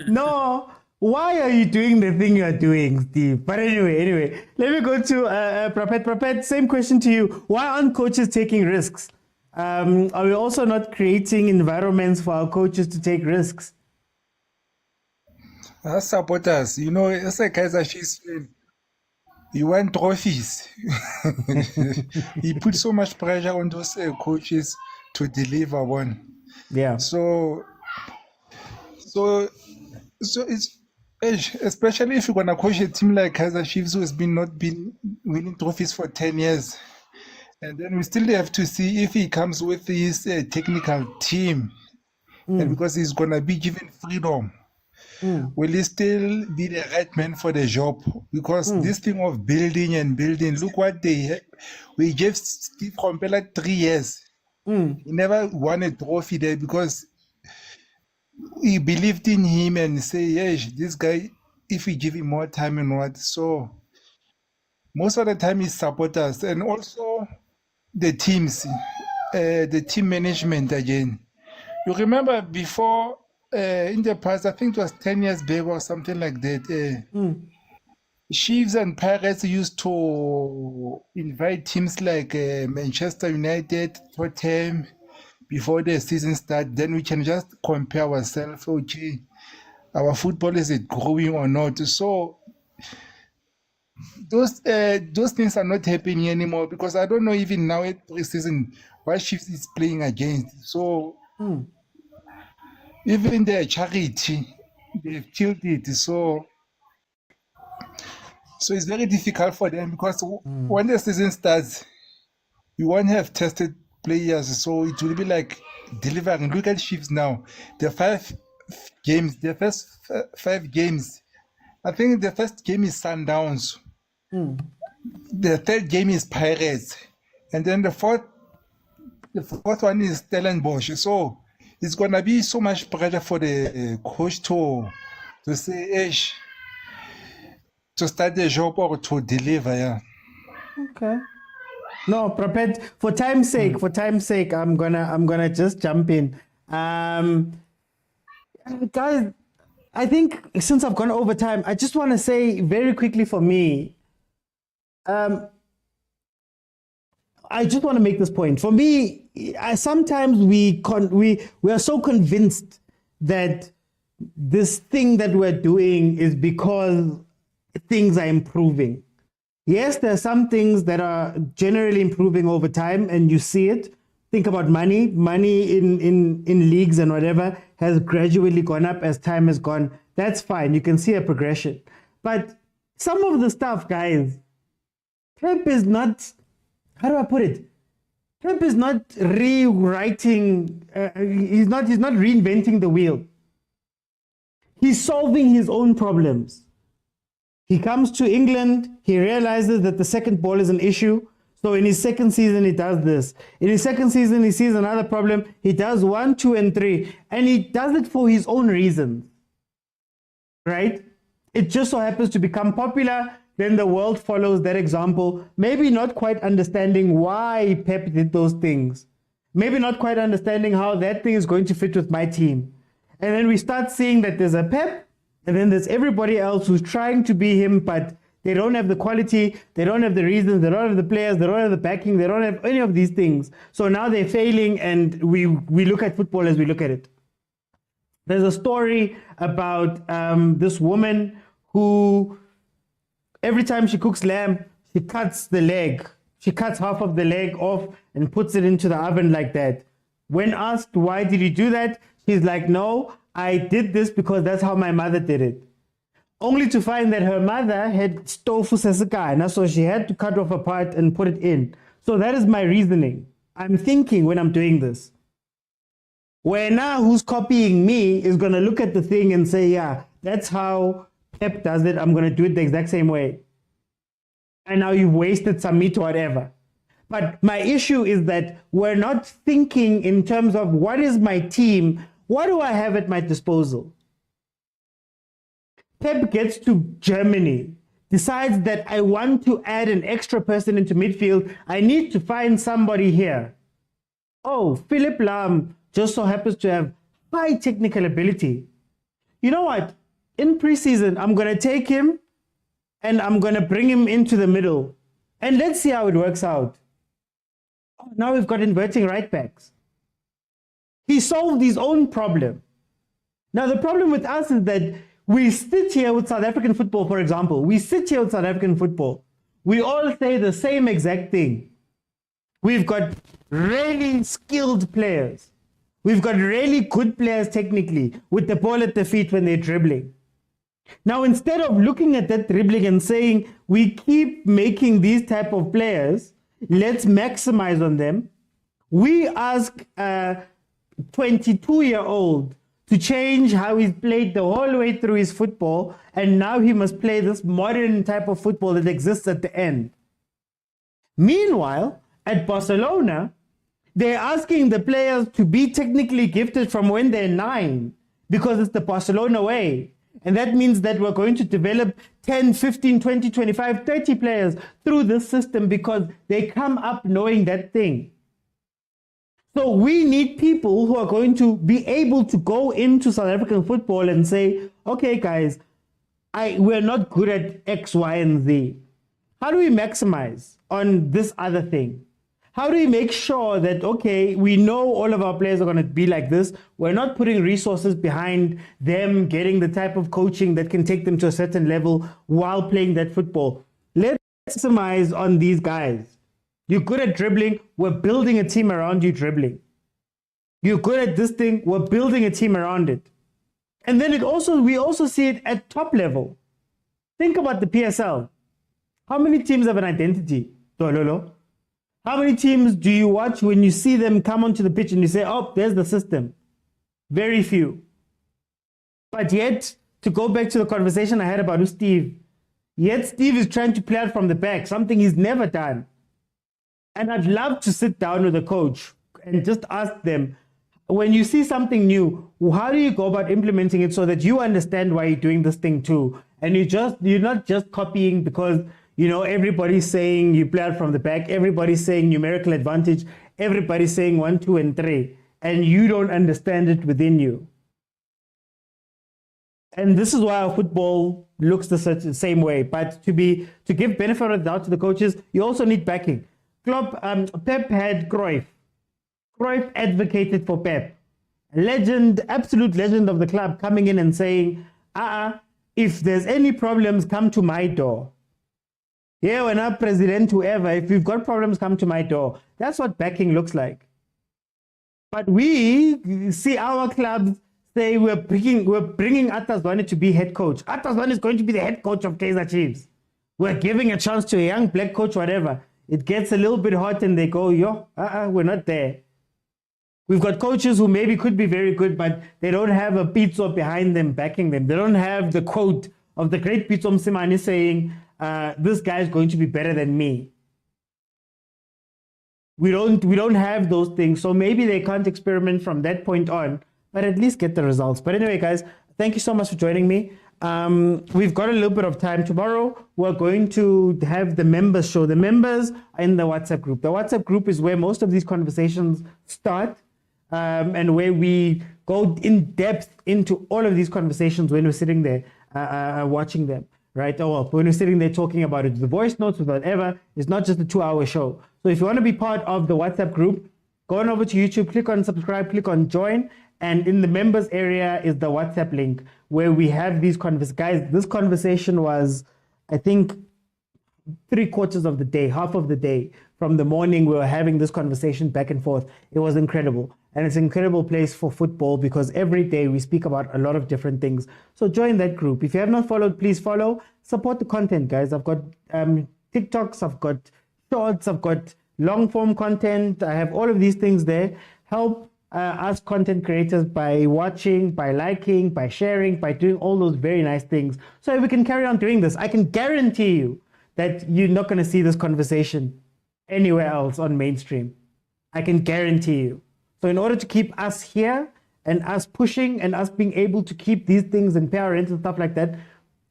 No, why are you doing the thing you are doing, Steve? But anyway, let me go to Prapet. Prapet, same question to you. Why aren't coaches taking risks? Are we also not creating environments for our coaches to take risks? As supporters, as a Kaizer Chiefs fan, you want trophies. He put so much pressure on those coaches to deliver one. Yeah. So it's, especially if you're gonna coach a team like Kaizer Chiefs, who has not been winning trophies for 10 years, and then we still have to see if he comes with his technical team, and because he's gonna be given freedom. Will he still be the right man for the job? Because this thing of building, look what we gave Steve Compella 3 years. He never won a trophy there because we believed in him and say, yes, this guy, if we give him more time and what. So most of the time he supports us, and also the teams, the team management again. You remember before, in the past, I think it was 10 years back or something like that, Chiefs and Pirates used to invite teams like Manchester United, Tottenham, before the season starts. Then we can just compare ourselves, okay, our football, is it growing or not? So those things are not happening anymore, because I don't know even now at pre-season what Chiefs is playing against. So even their charity, they've killed it. So it's very difficult for them, because when the season starts, you won't have tested players. So it will be like delivering. Look at Chiefs now. The first 5 games, I think the first game is Sundowns. The third game is Pirates. And then the fourth one is Stellenbosch. So it's going to be so much pressure for the coach to say, to start the job or to deliver. Yeah. Okay. No, Prapet, for time's sake, I'm gonna just jump in. Guys, I think since I've gone over time, I just want to say very quickly for me, I just want to make this point. For me, sometimes we are so convinced that this thing that we're doing is because things are improving. Yes, there are some things that are generally improving over time, and you see it. Think about money. Money in leagues and whatever has gradually gone up as time has gone. That's fine. You can see a progression. But some of the stuff, guys, Pep is not, how do I put it? Pep is not rewriting, he's not reinventing the wheel. He's solving his own problems. He comes to England, he realizes that the second ball is an issue. So in his second season, he does this. In his second season, he sees another problem. He does 1, 2, and 3. And he does it for his own reasons. Right? It just so happens to become popular. Then the world follows that example. Maybe not quite understanding why Pep did those things. Maybe not quite understanding how that thing is going to fit with my team. And then we start seeing that there's a Pep, and then there's everybody else who's trying to be him, but they don't have the quality, they don't have the reasons, they don't have the players, they don't have the backing, they don't have any of these things. So now they're failing, and we look at football as we look at it. There's a story about this woman who, every time she cooks lamb, she cuts the leg. She cuts half of the leg off and puts it into the oven like that. When asked, why did you do that? She's like, no, I did this because that's how my mother did it. Only to find that her mother had tofu sesekana, so she had to cut off a part and put it in. So that is my reasoning. I'm thinking when I'm doing this. Where now who's copying me is going to look at the thing and say, yeah, that's how Pep does it. I'm going to do it the exact same way. And now you've wasted some meat or whatever. But my issue is that we're not thinking in terms of what is my team? What do I have at my disposal? Pep gets to Germany, decides that I want to add an extra person into midfield. I need to find somebody here. Oh, Philip Lahm just so happens to have high technical ability. You know what? In preseason, I'm going to take him and I'm going to bring him into the middle. And let's see how it works out. Oh, now we've got inverting right backs. He solved his own problem. Now, the problem with us is that we sit here with South African football, for example. We sit here with South African football. We all say the same exact thing. We've got really skilled players. We've got really good players technically with the ball at the feet when they're dribbling. Now, instead of looking at that dribbling and saying, we keep making these type of players, let's maximize on them, we ask a 22-year-old to change how he's played the whole way through his football, and now he must play this modern type of football that exists at the end. Meanwhile, at Barcelona, they're asking the players to be technically gifted from when they're 9, because it's the Barcelona way. And that means that we're going to develop 10, 15, 20, 25, 30 players through this system because they come up knowing that thing. So we need people who are going to be able to go into South African football and say, okay, guys, we're not good at X, Y, and Z. How do we maximize on this other thing? How do we make sure that, okay, we know all of our players are going to be like this. We're not putting resources behind them getting the type of coaching that can take them to a certain level while playing that football. Let's maximize on these guys. You're good at dribbling. We're building a team around you dribbling. You're good at this thing. We're building a team around it. And then we also see it at top level. Think about the PSL. How many teams have an identity? Dololo. How many teams do you watch when you see them come onto the pitch and you say, oh, there's the system? Very few. But yet, to go back to the conversation I had about Steve, yet Steve is trying to play out from the back, something he's never done. And I'd love to sit down with a coach and just ask them, when you see something new, how do you go about implementing it so that you understand why you're doing this thing too? And you're not just copying because, you know, everybody's saying you play out from the back, everybody's saying numerical advantage, everybody's saying 1, 2, and 3, and you don't understand it within you. And this is why our football looks the same way. But to give benefit of the doubt to the coaches, you also need backing. Pep had Cruyff. Cruyff advocated for Pep. Legend, absolute legend of the club, coming in and saying, if there's any problems, come to my door. Yeah, we're not president, whoever. If you've got problems, come to my door. That's what backing looks like. But we see our clubs say we're bringing Atazwane to be head coach. Atazwane is going to be the head coach of Kaizer Chiefs. We're giving a chance to a young black coach, whatever. It gets a little bit hot and they go, we're not there. We've got coaches who maybe could be very good, but they don't have a Pitso behind them, backing them. They don't have the quote of the great Pitso Mosimane saying, this guy is going to be better than me. We don't have those things. So maybe they can't experiment from that point on, but at least get the results. But anyway, guys, thank you so much for joining me. We've got a little bit of time. Tomorrow, we're going to have the members show. The members are in the WhatsApp group. The WhatsApp group is where most of these conversations start. And where we go in depth into all of these conversations when we're sitting there watching them, right? Or when we're sitting there talking about it, the voice notes or whatever, it's not just a 2-hour show. So if you want to be part of the WhatsApp group, go on over to YouTube, click on subscribe, click on join, and in the members area is the WhatsApp link where we have these conversations. Guys, this conversation was, I think, 3/4 of the day, half of the day. From the morning, we were having this conversation back and forth. It was incredible. And it's an incredible place for football because every day we speak about a lot of different things. So join that group. If you have not followed, please follow. Support the content, guys. I've got TikToks, I've got shorts, I've got long form content. I have all of these things there. Help us content creators by watching, by liking, by sharing, by doing all those very nice things. So we can carry on doing this. I can guarantee you that you're not going to see this conversation anywhere else on mainstream. I can guarantee you. So in order to keep us here and us pushing and us being able to keep these things and pay our rent and stuff like that,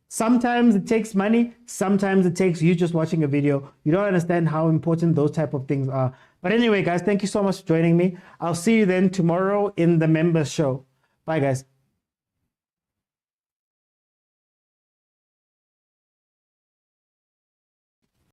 sometimes it takes money, sometimes it takes you just watching a video. You don't understand how important those type of things are. But anyway, guys, thank you so much for joining me. I'll see you then tomorrow in the members show. Bye, guys.